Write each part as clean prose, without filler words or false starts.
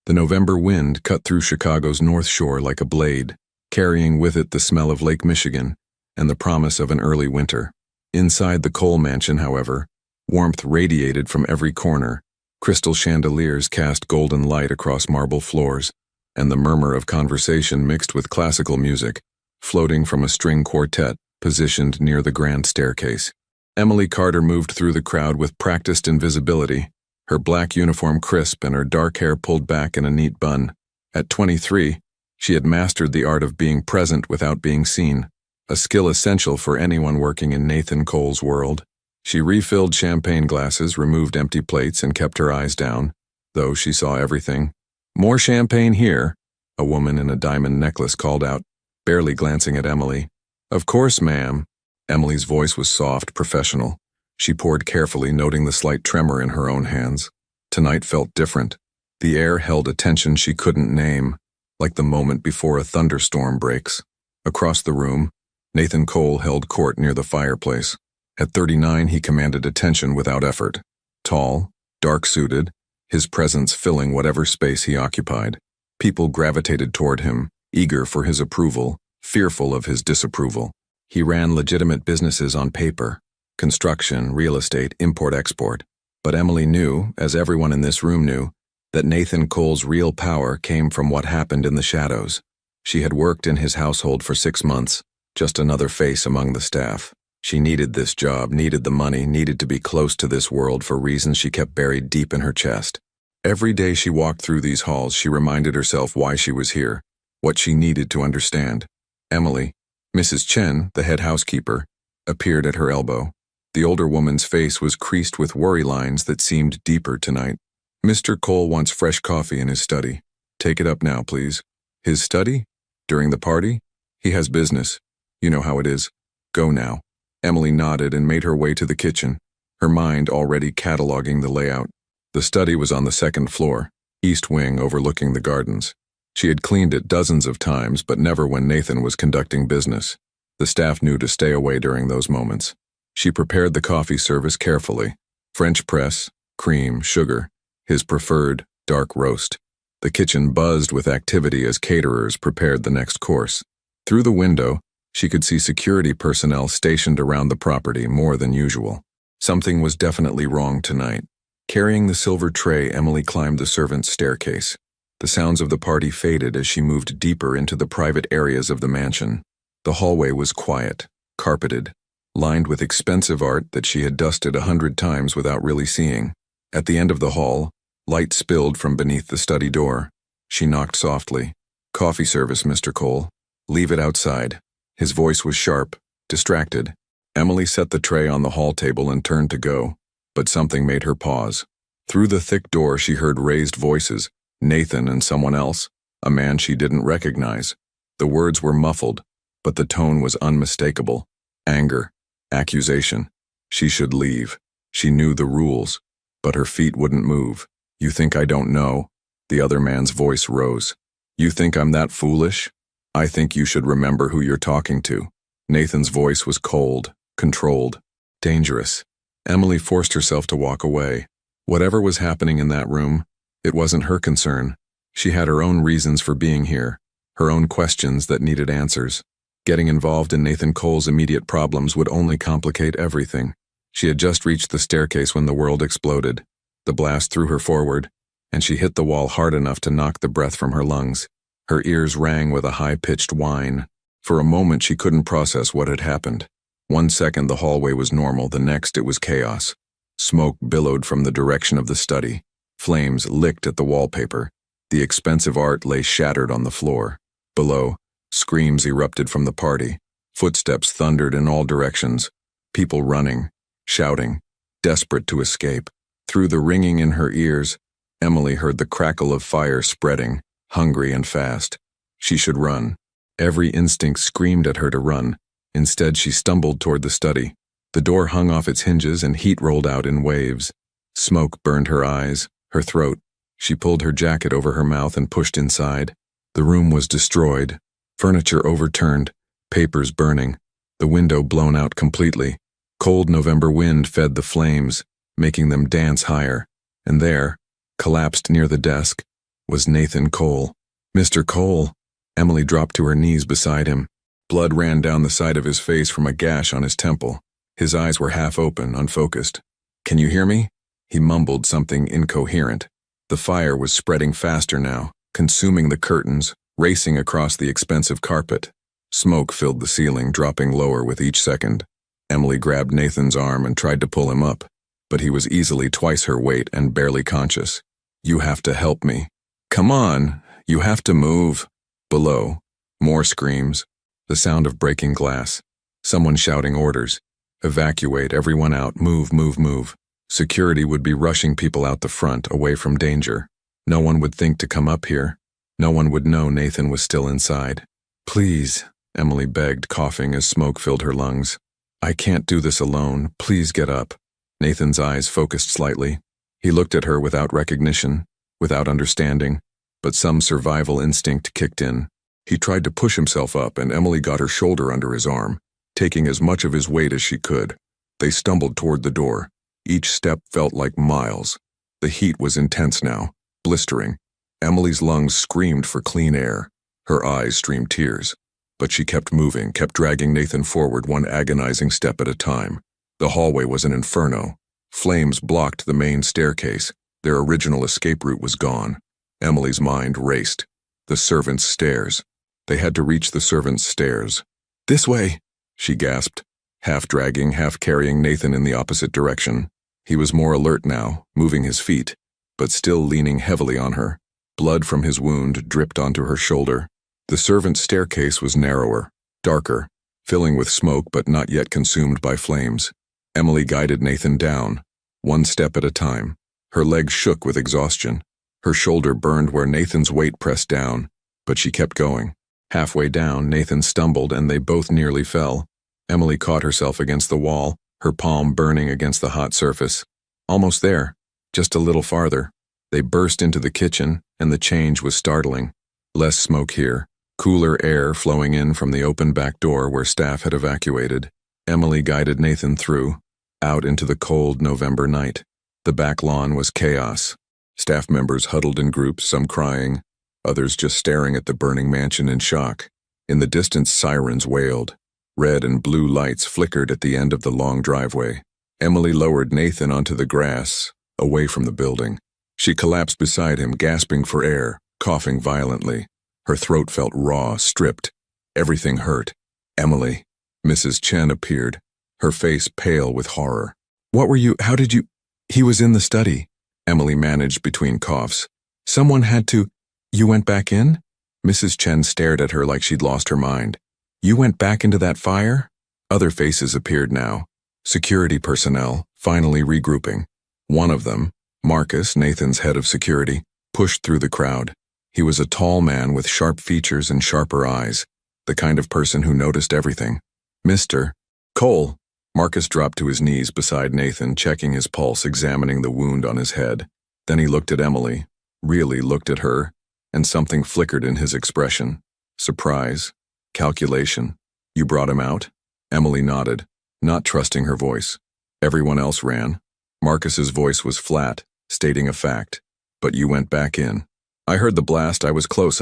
The November wind cut through Chicago's North Shore like a blade, carrying with it the smell of Lake Michigan and the promise of an early winter. Inside the Cole mansion, however, warmth radiated from every corner. Crystal chandeliers cast golden light across marble floors, and the murmur of conversation mixed with classical music, floating from a string quartet positioned near the grand staircase. Emily Carter moved through the crowd with practiced invisibility, her black uniform crisp and her dark hair pulled back in a neat bun. At 23, she had mastered the art of being present without being seen, a skill essential for anyone working in Nathan Cole's world. She refilled champagne glasses, removed empty plates, and kept her eyes down, though she saw everything. "More champagne here," a woman in a diamond necklace called out, barely glancing at Emily. "Of course, ma'am." Emily's voice was soft, professional. She poured carefully, noting the slight tremor in her own hands. Tonight felt different. The air held a tension she couldn't name, like the moment before a thunderstorm breaks. Across the room, Nathan Cole held court near the fireplace. At 39, he commanded attention without effort. Tall, dark-suited, his presence filling whatever space he occupied. People gravitated toward him, eager for his approval, fearful of his disapproval. He ran legitimate businesses on paper: construction, real estate, import-export. But Emily knew, as everyone in this room knew, that Nathan Cole's real power came from what happened in the shadows. She had worked in his household for 6 months, just another face among the staff. She needed this job, needed the money, needed to be close to this world for reasons she kept buried deep in her chest. Every day she walked through these halls, she reminded herself why she was here, what she needed to understand. Emily, Mrs. Chen, the head housekeeper, appeared at her elbow. The older woman's face was creased with worry lines that seemed deeper tonight. "Mr. Cole wants fresh coffee in his study. Take it up now, please." "His study? During the party? He has business. You know how it is. Go now." Emily nodded and made her way to the kitchen, her mind already cataloging the layout. The study was on the second floor, east wing overlooking the gardens. She had cleaned it dozens of times, but never when Nathan was conducting business. The staff knew to stay away during those moments. She prepared the coffee service carefully: French press, cream, sugar, his preferred dark roast. The kitchen buzzed with activity as caterers prepared the next course. Through the window, she could see security personnel stationed around the property more than usual. Something was definitely wrong tonight. Carrying the silver tray, Emily climbed the servants' staircase. The sounds of the party faded as she moved deeper into the private areas of the mansion. The hallway was quiet, carpeted, lined with expensive art that she had dusted 100 times without really seeing. At the end of the hall, light spilled from beneath the study door. She knocked softly. "Coffee service, Mr. Cole. Leave it outside." His voice was sharp, distracted. Emily set the tray on the hall table and turned to go, but something made her pause. Through the thick door she heard raised voices, Nathan and someone else, a man she didn't recognize. The words were muffled, but the tone was unmistakable. Anger, accusation. She should leave. She knew the rules, but her feet wouldn't move. "You think I don't know?" The other man's voice rose. "You think I'm that foolish? I think you should remember who you're talking to." Nathan's voice was cold, controlled, dangerous. Emily forced herself to walk away. Whatever was happening in that room, it wasn't her concern. She had her own reasons for being here, her own questions that needed answers. Getting involved in Nathan Cole's immediate problems would only complicate everything. She had just reached the staircase when the world exploded. The blast threw her forward, and she hit the wall hard enough to knock the breath from her lungs. Her ears rang with a high-pitched whine. For a moment she couldn't process what had happened. 1 second the hallway was normal, the next it was chaos. Smoke billowed from the direction of the study. Flames licked at the wallpaper. The expensive art lay shattered on the floor. Below, screams erupted from the party. Footsteps thundered in all directions. People running, shouting, desperate to escape. Through the ringing in her ears, Emily heard the crackle of fire spreading, hungry and fast. She should run. Every instinct screamed at her to run. Instead, she stumbled toward the study. The door hung off its hinges and heat rolled out in waves. Smoke burned her eyes, her throat. She pulled her jacket over her mouth and pushed inside. The room was destroyed. Furniture overturned, papers burning, the window blown out completely. Cold November wind fed the flames, making them dance higher. And there, collapsed near the desk, was Nathan Cole. Mr. Cole! Emily dropped to her knees beside him. Blood ran down the side of his face from a gash on his temple. His eyes were half open, unfocused. "Can you hear me?" He mumbled something incoherent. The fire was spreading faster now, consuming the curtains, racing across the expensive carpet. Smoke filled the ceiling, dropping lower with each second. Emily grabbed Nathan's arm and tried to pull him up, but he was easily twice her weight and barely conscious. "You have to help me." "Come on, you have to move." Below, more screams, the sound of breaking glass, someone shouting orders. "Evacuate, everyone out, move, move, move." Security would be rushing people out the front, away from danger. No one would think to come up here. No one would know Nathan was still inside. "Please," Emily begged, coughing as smoke filled her lungs. "I can't do this alone. Please get up." Nathan's eyes focused slightly. He looked at her without recognition, without understanding, but some survival instinct kicked in. He tried to push himself up, and Emily got her shoulder under his arm, taking as much of his weight as she could. They stumbled toward the door. Each step felt like miles. The heat was intense now, blistering. Emily's lungs screamed for clean air. Her eyes streamed tears. But she kept moving, kept dragging Nathan forward one agonizing step at a time. The hallway was an inferno. Flames blocked the main staircase. Their original escape route was gone. Emily's mind raced. The servants' stairs. They had to reach the servants' stairs. "This way," she gasped, half dragging, half carrying Nathan in the opposite direction. He was more alert now, moving his feet, but still leaning heavily on her. Blood from his wound dripped onto her shoulder. The servants' staircase was narrower, darker, filling with smoke but not yet consumed by flames. Emily guided Nathan down, one step at a time. Her legs shook with exhaustion. Her shoulder burned where Nathan's weight pressed down, but she kept going. Halfway down, Nathan stumbled and they both nearly fell. Emily caught herself against the wall, her palm burning against the hot surface. Almost there, just a little farther. They burst into the kitchen, and the change was startling. Less smoke here, cooler air flowing in from the open back door where staff had evacuated. Emily guided Nathan through, out into the cold November night. The back lawn was chaos. Staff members huddled in groups, some crying, others just staring at the burning mansion in shock. In the distance, sirens wailed. Red and blue lights flickered at the end of the long driveway. Emily lowered Nathan onto the grass, away from the building. She collapsed beside him, gasping for air, coughing violently. Her throat felt raw, stripped. Everything hurt. "Emily." Mrs. Chen appeared, her face pale with horror. How did you?" "He was in the study," Emily managed between coughs. "Someone had to." "You went back in?" Mrs. Chen stared at her like she'd lost her mind. "You went back into that fire?" Other faces appeared now. Security personnel, finally regrouping. One of them, Marcus, Nathan's head of security, pushed through the crowd. He was a tall man with sharp features and sharper eyes, the kind of person who noticed everything. "Mr. Cole." Marcus dropped to his knees beside Nathan, checking his pulse, examining the wound on his head. Then he looked at Emily, really looked at her, and something flickered in his expression. Surprise. Calculation. "You brought him out?" Emily nodded, not trusting her voice. Everyone else ran. Marcus's voice was flat, stating a fact. "But you went back in." "I heard the blast, I was close,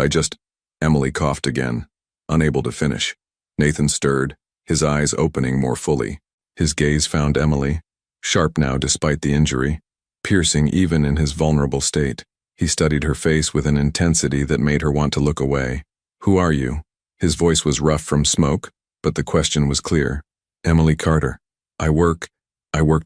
Emily coughed again, unable to finish. Nathan stirred, his eyes opening more fully. His gaze found Emily, sharp now despite the injury, piercing even in his vulnerable state. He studied her face with an intensity that made her want to look away. "Who are you?" His voice was rough from smoke, but the question was clear. "Emily Carter. I worked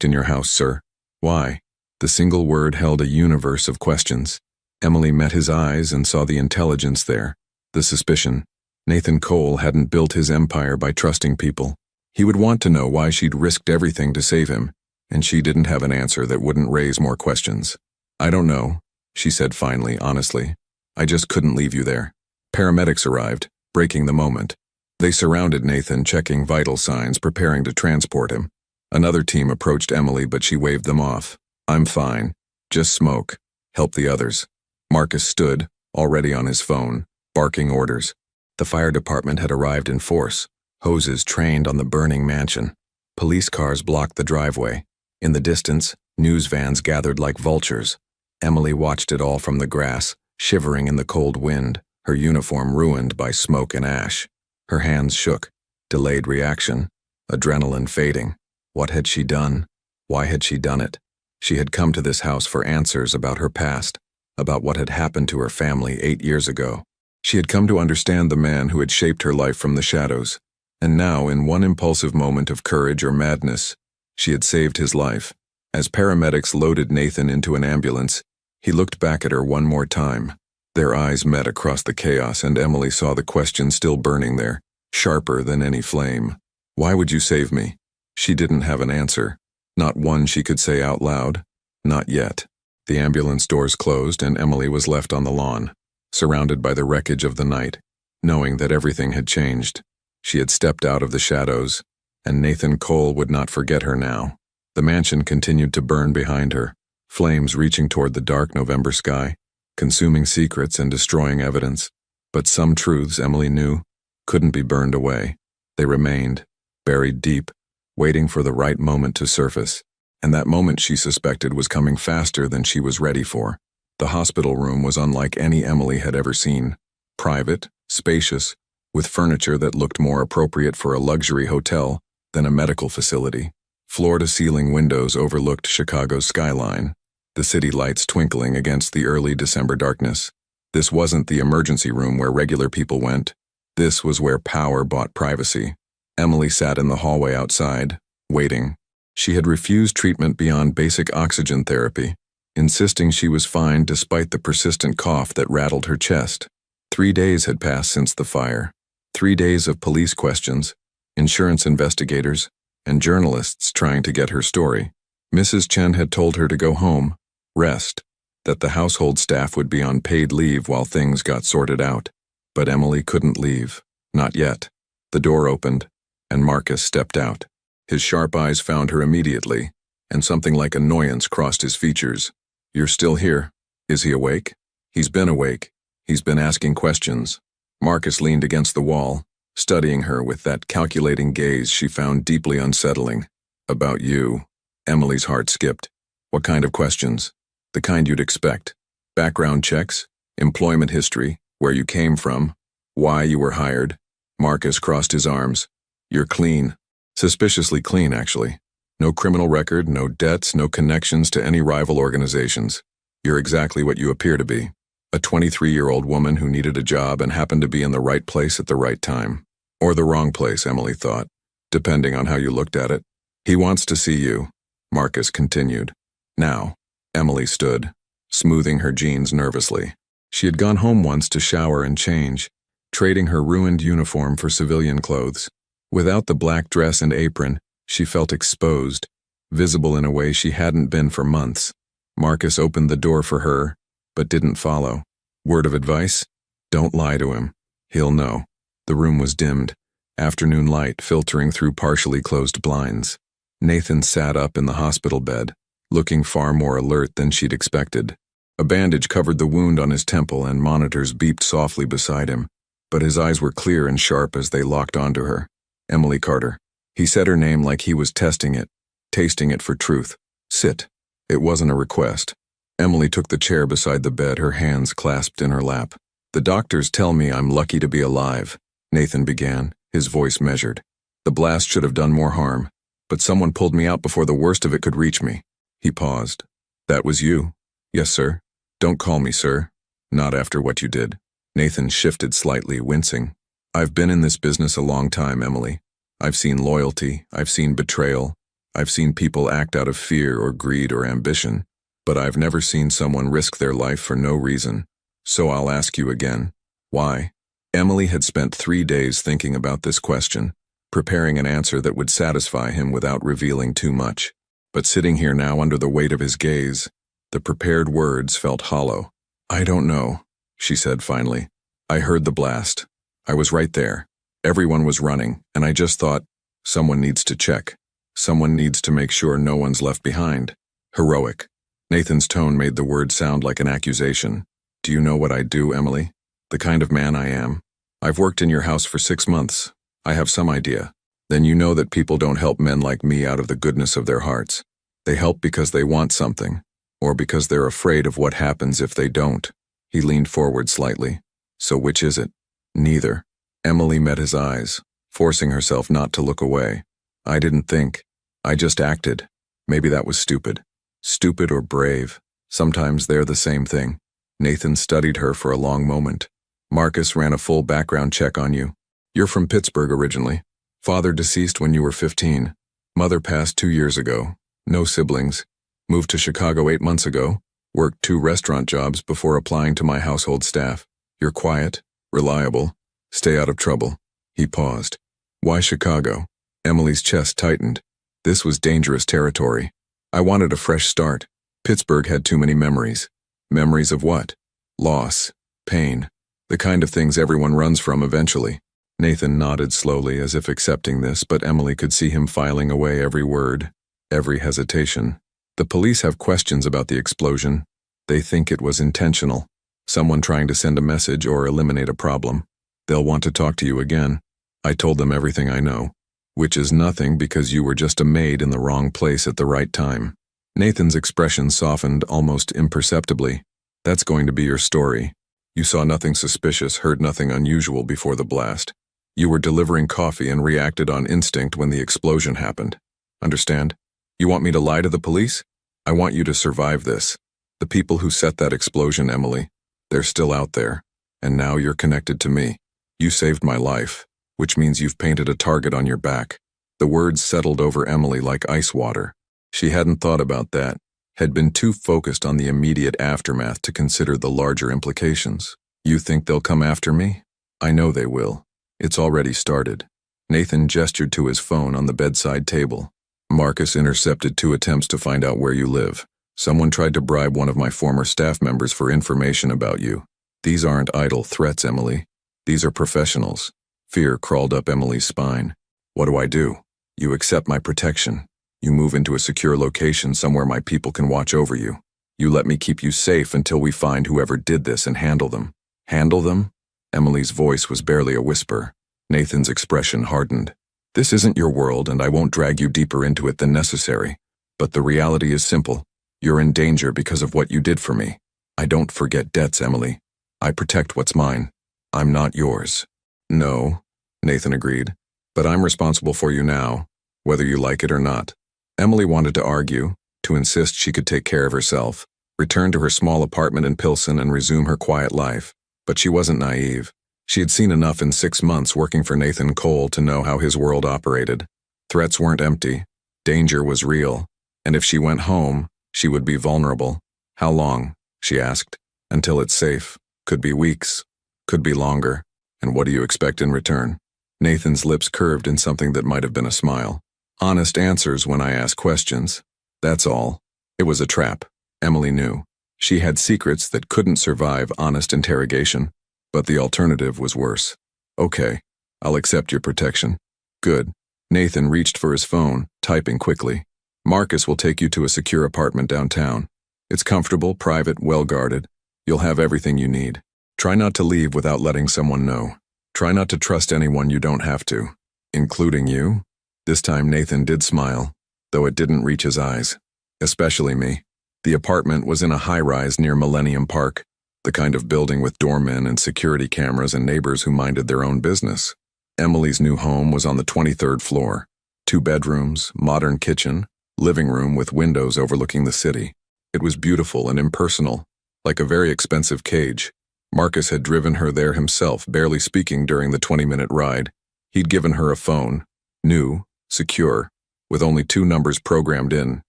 in your house, sir." "Why?" The single word held a universe of questions. Emily met his eyes and saw the intelligence there, the suspicion. Nathan Cole hadn't built his empire by trusting people. He would want to know why she'd risked everything to save him, and she didn't have an answer that wouldn't raise more questions. "I don't know," she said finally, honestly. "I just couldn't leave you there." Paramedics arrived, breaking the moment. They surrounded Nathan, checking vital signs, preparing to transport him. Another team approached Emily, but she waved them off. "I'm fine. Just smoke. Help the others." Marcus stood, already on his phone, barking orders. The fire department had arrived in force, hoses trained on the burning mansion. Police cars blocked the driveway. In the distance, news vans gathered like vultures. Emily watched it all from the grass, shivering in the cold wind, her uniform ruined by smoke and ash. Her hands shook. Delayed reaction. Adrenaline fading. What had she done? Why had she done it? She had come to this house for answers about her past, about what had happened to her family 8 years ago. She had come to understand the man who had shaped her life from the shadows. And now, in one impulsive moment of courage or madness, she had saved his life. As paramedics loaded Nathan into an ambulance, he looked back at her one more time. Their eyes met across the chaos, and Emily saw the question still burning there, sharper than any flame. Why would you save me? She didn't have an answer. Not one she could say out loud. Not yet. The ambulance doors closed, and Emily was left on the lawn, surrounded by the wreckage of the night, knowing that everything had changed. She had stepped out of the shadows, and Nathan Cole would not forget her now. The mansion continued to burn behind her, flames reaching toward the dark November sky, consuming secrets and destroying evidence. But some truths, Emily knew, couldn't be burned away. They remained, buried deep, waiting for the right moment to surface. And that moment, she suspected, was coming faster than she was ready for. The hospital room was unlike any Emily had ever seen. Private, spacious, with furniture that looked more appropriate for a luxury hotel than a medical facility. Floor-to-ceiling windows overlooked Chicago's skyline, the city lights twinkling against the early December darkness. This wasn't the emergency room where regular people went. This was where power bought privacy. Emily sat in the hallway outside, waiting. She had refused treatment beyond basic oxygen therapy, insisting she was fine despite the persistent cough that rattled her chest. 3 days had passed since the fire. 3 days of police questions, insurance investigators, and journalists trying to get her story. Mrs. Chen had told her to go home, rest, that the household staff would be on paid leave while things got sorted out. But Emily couldn't leave. Not yet. The door opened, and Marcus stepped out. His sharp eyes found her immediately, and something like annoyance crossed his features. "You're still here. Is he awake?" "He's been awake. He's been asking questions." Marcus leaned against the wall, studying her with that calculating gaze she found deeply unsettling. "About you." Emily's heart skipped. "What kind of questions?" "The kind you'd expect. Background checks, employment history, where you came from, why you were hired." Marcus crossed his arms. "You're clean." "Suspiciously clean, actually. No criminal record, no debts, no connections to any rival organizations. You're exactly what you appear to be. A 23-year-old woman who needed a job and happened to be in the right place at the right time. Or the wrong place, Emily thought, depending on how you looked at it. He wants to see you," Marcus continued. "Now." Emily stood, smoothing her jeans nervously. She had gone home once to shower and change, trading her ruined uniform for civilian clothes. Without the black dress and apron, she felt exposed, visible in a way she hadn't been for months. Marcus opened the door for her, but didn't follow. Word of advice? Don't lie to him. He'll know. The room was dimmed, afternoon light filtering through partially closed blinds. Nathan sat up in the hospital bed, looking far more alert than she'd expected. A bandage covered the wound on his temple, and monitors beeped softly beside him, but his eyes were clear and sharp as they locked onto her. "Emily Carter." He said her name like he was testing it, tasting it for truth. "Sit." It wasn't a request. Emily took the chair beside the bed, her hands clasped in her lap. "The doctors tell me I'm lucky to be alive," Nathan began, his voice measured. "The blast should have done more harm, but someone pulled me out before the worst of it could reach me." He paused. "That was you?" "Yes, sir." "Don't call me sir. Not after what you did." Nathan shifted slightly, wincing. "I've been in this business a long time, Emily. I've seen loyalty, I've seen betrayal, I've seen people act out of fear or greed or ambition, but I've never seen someone risk their life for no reason. So I'll ask you again, why?" Emily had spent 3 days thinking about this question, preparing an answer that would satisfy him without revealing too much. But sitting here now under the weight of his gaze, the prepared words felt hollow. "I don't know," she said finally. "I heard the blast. I was right there. Everyone was running, and I just thought, someone needs to check. Someone needs to make sure no one's left behind." "Heroic." Nathan's tone made the word sound like an accusation. "Do you know what I do, Emily? The kind of man I am? I've worked in your house for 6 months. I have some idea. Then you know that people don't help men like me out of the goodness of their hearts. They help because they want something, or because they're afraid of what happens if they don't." He leaned forward slightly. So which is it? Neither. Emily met his eyes, forcing herself not to look away. I didn't think. I just acted. Maybe that was stupid. Stupid or brave. Sometimes they're the same thing. Nathan studied her for a long moment. Marcus ran a full background check on you. You're from Pittsburgh originally. Father deceased when you were 15. Mother passed 2 years ago. No siblings. Moved to Chicago 8 months ago. Worked 2 restaurant jobs before applying to my household staff. You're quiet, reliable, stay out of trouble. He paused. Why Chicago? Emily's chest tightened. This was dangerous territory. I wanted a fresh start. Pittsburgh had too many memories. Memories of what? Loss, pain, the kind of things everyone runs from eventually. Nathan nodded slowly as if accepting this, but Emily could see him filing away every word, every hesitation. The police have questions about the explosion. They think it was intentional. Someone trying to send a message or eliminate a problem. They'll want to talk to you again. I told them everything I know, which is nothing because you were just a maid in the wrong place at the right time. Nathan's expression softened almost imperceptibly. That's going to be your story. You saw nothing suspicious, heard nothing unusual before the blast. You were delivering coffee and reacted on instinct when the explosion happened. Understand? You want me to lie to the police? I want you to survive this. The people who set that explosion, Emily, they're still out there. And now you're connected to me. You saved my life, which means you've painted a target on your back. The words settled over Emily like ice water. She hadn't thought about that, had been too focused on the immediate aftermath to consider the larger implications. You think they'll come after me? I know they will. It's already started. Nathan gestured to his phone on the bedside table. Marcus intercepted 2 attempts to find out where you live. Someone tried to bribe one of my former staff members for information about you. These aren't idle threats, Emily. These are professionals. Fear crawled up Emily's spine. What do? You accept my protection. You move into a secure location somewhere my people can watch over you. You let me keep you safe until we find whoever did this and handle them. Handle them? Emily's voice was barely a whisper. Nathan's expression hardened. This isn't your world, and I won't drag you deeper into it than necessary. But the reality is simple. You're in danger because of what you did for me. I don't forget debts, Emily. I protect what's mine. I'm not yours. No, Nathan agreed. But I'm responsible for you now, whether you like it or not. Emily wanted to argue, to insist she could take care of herself, return to her small apartment in Pilsen and resume her quiet life. But she wasn't naive. She had seen enough in 6 months working for Nathan Cole to know how his world operated. Threats weren't empty. Danger was real. And if she went home, she would be vulnerable. How long? She asked. Until it's safe. Could be weeks. Could be longer. And what do you expect in return? Nathan's lips curved in something that might have been a smile. Honest answers when I ask questions. That's all. It was a trap. Emily knew. She had secrets that couldn't survive honest interrogation. But the alternative was worse. Okay, I'll accept your protection. Good. Nathan reached for his phone, typing quickly. Marcus will take you to a secure apartment downtown. It's comfortable, private, well-guarded. You'll have everything you need. Try not to leave without letting someone know. Try not to trust anyone you don't have to. Including you? This time Nathan did smile, though it didn't reach his eyes. Especially me. The apartment was in a high-rise near Millennium Park, the kind of building with doormen and security cameras and neighbors who minded their own business. Emily's new home was on the 23rd floor. 2 bedrooms, modern kitchen, living room with windows overlooking the city. It was beautiful and impersonal, like a very expensive cage. Marcus had driven her there himself, barely speaking during the 20-minute ride. He'd given her a phone, new, secure, with only 2 numbers programmed in,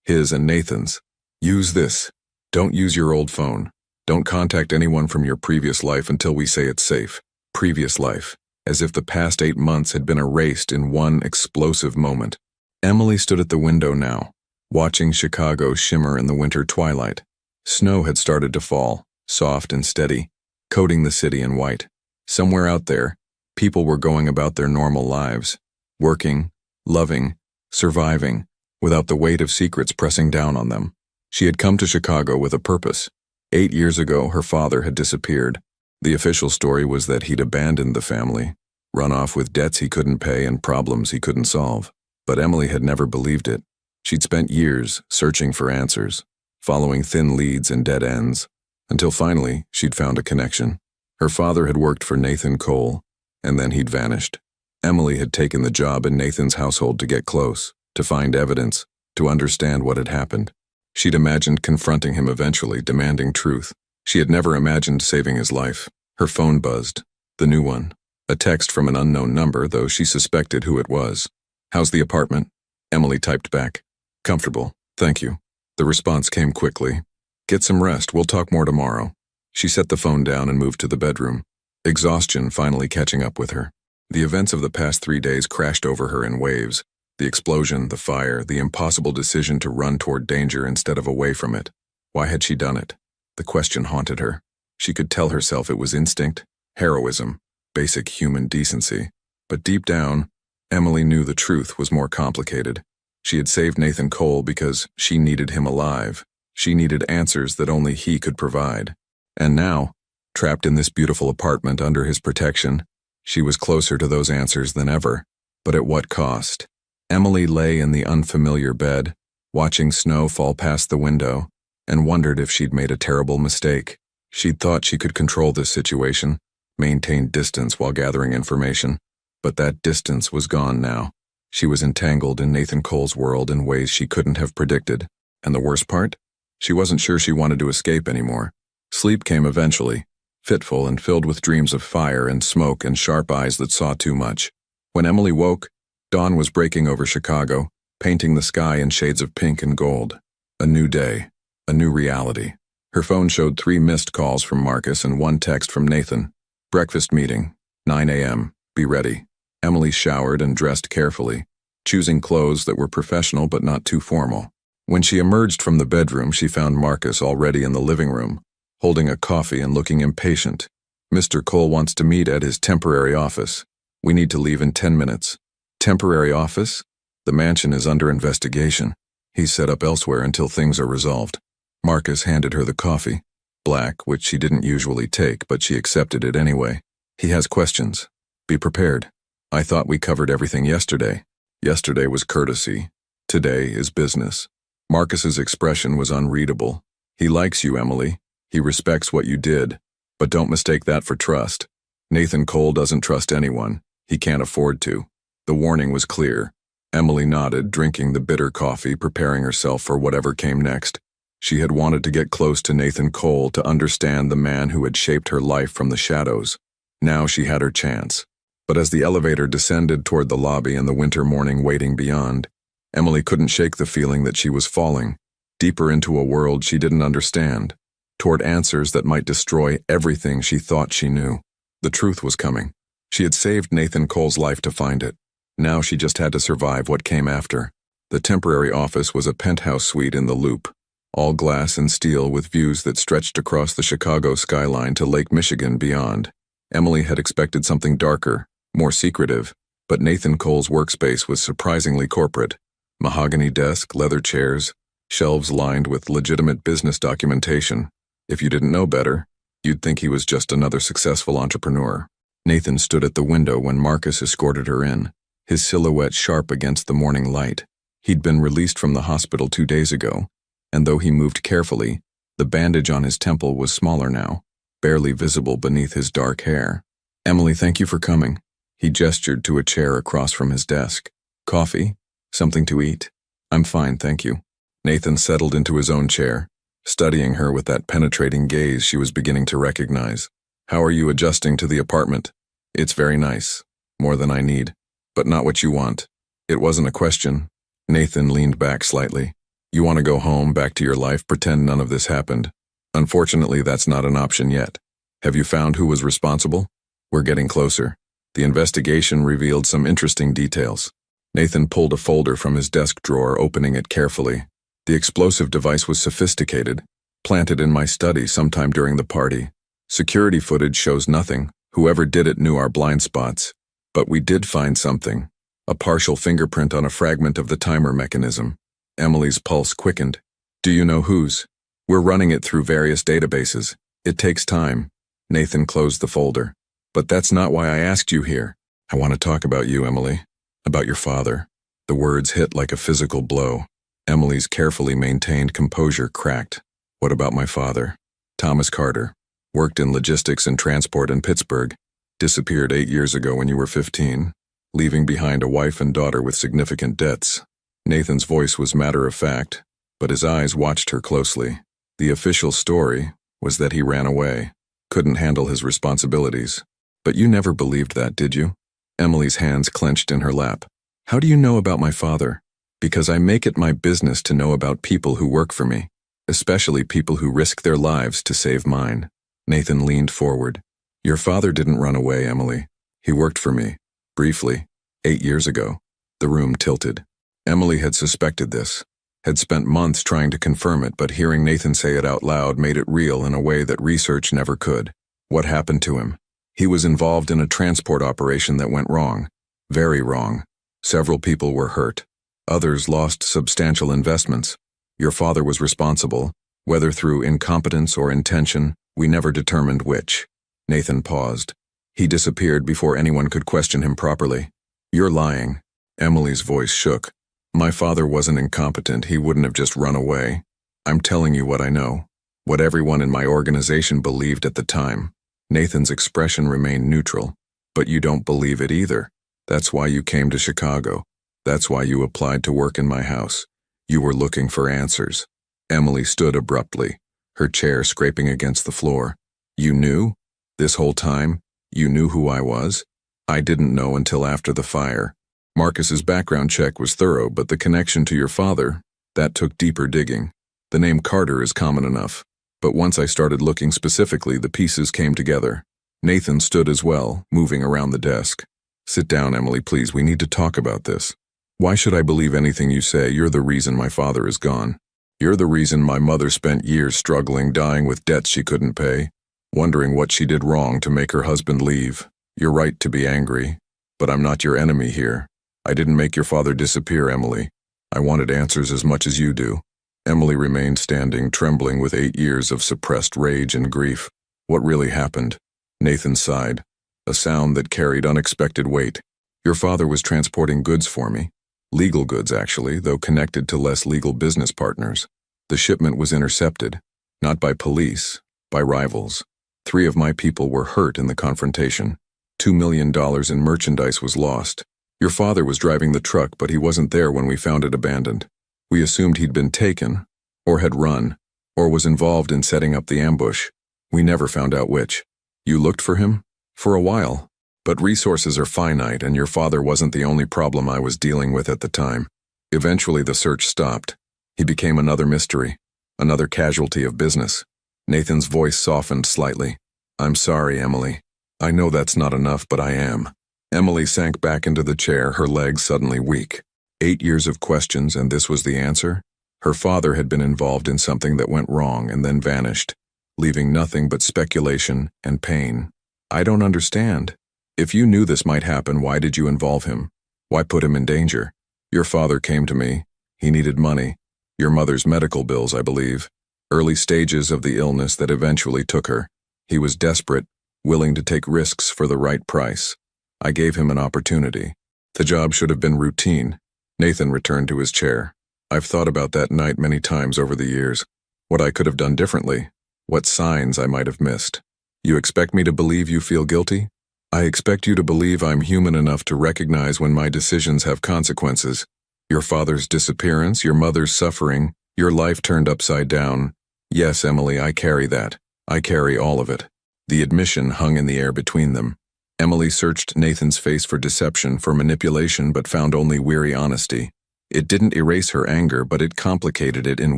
his and Nathan's. Use this. Don't use your old phone. Don't contact anyone from your previous life until we say it's safe. Previous life. As if the past 8 months had been erased in one explosive moment. Emily stood at the window now, watching Chicago shimmer in the winter twilight. Snow had started to fall, soft and steady, coating the city in white. Somewhere out there, people were going about their normal lives, working, loving, surviving, without the weight of secrets pressing down on them. She had come to Chicago with a purpose. 8 years ago, her father had disappeared. The official story was that he'd abandoned the family, run off with debts he couldn't pay and problems he couldn't solve. But Emily had never believed it. She'd spent years searching for answers, following thin leads and dead ends, until finally she'd found a connection. Her father had worked for Nathan Cole, and then he'd vanished. Emily had taken the job in Nathan's household to get close, to find evidence, to understand what had happened. She'd imagined confronting him eventually, demanding truth. She had never imagined saving his life. Her phone buzzed. The new one. A text from an unknown number, though she suspected who it was. "How's the apartment?" Emily typed back. "Comfortable, thank you." The response came quickly. "Get some rest, we'll talk more tomorrow." She set the phone down and moved to the bedroom, exhaustion finally catching up with her. The events of the past 3 days crashed over her in waves. The explosion, the fire, the impossible decision to run toward danger instead of away from it. Why had she done it? The question haunted her. She could tell herself it was instinct, heroism, basic human decency. But deep down, Emily knew the truth was more complicated. She had saved Nathan Cole because she needed him alive. She needed answers that only he could provide. And now, trapped in this beautiful apartment under his protection, she was closer to those answers than ever. But at what cost? Emily lay in the unfamiliar bed, watching snow fall past the window, and wondered if she'd made a terrible mistake. She'd thought she could control this situation, maintain distance while gathering information, but that distance was gone now. She was entangled in Nathan Cole's world in ways she couldn't have predicted. And the worst part? She wasn't sure she wanted to escape anymore. Sleep came eventually, fitful and filled with dreams of fire and smoke and sharp eyes that saw too much. When Emily woke, dawn was breaking over Chicago, painting the sky in shades of pink and gold. A new day, a new reality. Her phone showed 3 missed calls from Marcus and 1 text from Nathan. Breakfast meeting, 9 a.m., be ready. Emily showered and dressed carefully, choosing clothes that were professional but not too formal. When she emerged from the bedroom, she found Marcus already in the living room, holding a coffee and looking impatient. "Mr. Cole wants to meet at his temporary office. We need to leave in 10 minutes. Temporary office? The mansion is under investigation. He's set up elsewhere until things are resolved." Marcus handed her the coffee, black, which she didn't usually take, but she accepted it anyway. "He has questions. Be prepared. I thought we covered everything yesterday. Yesterday was courtesy. Today is business." Marcus's expression was unreadable. "He likes you, Emily. He respects what you did. But don't mistake that for trust. Nathan Cole doesn't trust anyone. He can't afford to." The warning was clear. Emily nodded, drinking the bitter coffee, preparing herself for whatever came next. She had wanted to get close to Nathan Cole to understand the man who had shaped her life from the shadows. Now she had her chance. But as the elevator descended toward the lobby and the winter morning waiting beyond, Emily couldn't shake the feeling that she was falling, deeper into a world she didn't understand, toward answers that might destroy everything she thought she knew. The truth was coming. She had saved Nathan Cole's life to find it. Now she just had to survive what came after. The temporary office was a penthouse suite in the Loop, all glass and steel with views that stretched across the Chicago skyline to Lake Michigan beyond. Emily had expected something darker, more secretive, but Nathan Cole's workspace was surprisingly corporate. Mahogany desk, leather chairs, shelves lined with legitimate business documentation. If you didn't know better, you'd think he was just another successful entrepreneur. Nathan stood at the window when Marcus escorted her in, his silhouette sharp against the morning light. He'd been released from the hospital 2 days ago, and though he moved carefully, the bandage on his temple was smaller now, barely visible beneath his dark hair. "Emily, thank you for coming." He gestured to a chair across from his desk. "Coffee? Something to eat?" "I'm fine, thank you." Nathan settled into his own chair, studying her with that penetrating gaze she was beginning to recognize. "How are you adjusting to the apartment?" "It's very nice. More than I need. But not what you want." It wasn't a question. Nathan leaned back slightly. "You want to go home, back to your life, pretend none of this happened? Unfortunately, that's not an option yet. Have you found who was responsible?" "We're getting closer. The investigation revealed some interesting details." Nathan pulled a folder from his desk drawer, opening it carefully. "The explosive device was sophisticated, planted in my study sometime during the party. Security footage shows nothing. Whoever did it knew our blind spots. But we did find something. A partial fingerprint on a fragment of the timer mechanism." Emily's pulse quickened. "Do you know whose?" "We're running it through various databases. It takes time." Nathan closed the folder. "But that's not why I asked you here. I want to talk about you, Emily. About your father." The words hit like a physical blow. Emily's carefully maintained composure cracked. "What about my father?" Thomas Carter. Worked in logistics and transport in Pittsburgh. Disappeared 8 years ago when you were 15, leaving behind a wife and daughter with significant debts. Nathan's voice was matter-of-fact, but his eyes watched her closely. The official story was that he ran away, couldn't handle his responsibilities. But you never believed that, did you? Emily's hands clenched in her lap. How do you know about my father? Because I make it my business to know about people who work for me, especially people who risk their lives to save mine. Nathan leaned forward. Your father didn't run away, Emily. He worked for me, briefly, 8 years ago. The room tilted. Emily had suspected this, had spent months trying to confirm it, but hearing Nathan say it out loud made it real in a way that research never could. What happened to him? He was involved in a transport operation that went wrong. Very wrong. Several people were hurt. Others lost substantial investments. Your father was responsible, whether through incompetence or intention, we never determined which. Nathan paused. He disappeared before anyone could question him properly. You're lying. Emily's voice shook. My father wasn't incompetent. He wouldn't have just run away. I'm telling you what I know. What everyone in my organization believed at the time. Nathan's expression remained neutral. But you don't believe it either. That's why you came to Chicago. That's why you applied to work in my house. You were looking for answers. Emily stood abruptly, her chair scraping against the floor. You knew? This whole time, you knew who I was? I didn't know until after the fire. Marcus's background check was thorough, but the connection to your father, that took deeper digging. The name Carter is common enough, but once I started looking specifically, the pieces came together. Nathan stood as well, moving around the desk. Sit down, Emily, please. We need to talk about this. Why should I believe anything you say? You're the reason my father is gone. You're the reason my mother spent years struggling, dying with debts she couldn't pay, wondering what she did wrong to make her husband leave. You're right to be angry, but I'm not your enemy here. I didn't make your father disappear, Emily. I wanted answers as much as you do. Emily remained standing, trembling with 8 years of suppressed rage and grief. What really happened? Nathan sighed, a sound that carried unexpected weight. Your father was transporting goods for me. Legal goods, actually, though connected to less legal business partners. The shipment was intercepted, not by police, by rivals. 3 of my people were hurt in the confrontation. $2 million in merchandise was lost. Your father was driving the truck, but he wasn't there when we found it abandoned. We assumed he'd been taken, or had run, or was involved in setting up the ambush. We never found out which. You looked for him? For a while. But resources are finite, and your father wasn't the only problem I was dealing with at the time. Eventually the search stopped. He became another mystery, another casualty of business. Nathan's voice softened slightly. I'm sorry, Emily. I know that's not enough, but I am. Emily sank back into the chair, her legs suddenly weak. 8 years of questions, and this was the answer? Her father had been involved in something that went wrong and then vanished, leaving nothing but speculation and pain. I don't understand. If you knew this might happen, why did you involve him? Why put him in danger? Your father came to me. He needed money. Your mother's medical bills, I believe. Early stages of the illness that eventually took her. He was desperate, willing to take risks for the right price. I gave him an opportunity. The job should have been routine. Nathan returned to his chair. I've thought about that night many times over the years. What I could have done differently. What signs I might have missed. You expect me to believe you feel guilty? I expect you to believe I'm human enough to recognize when my decisions have consequences. Your father's disappearance, your mother's suffering, your life turned upside down. Yes, Emily, I carry that. I carry all of it. The admission hung in the air between them. Emily searched Nathan's face for deception, for manipulation, but found only weary honesty. It didn't erase her anger, but it complicated it in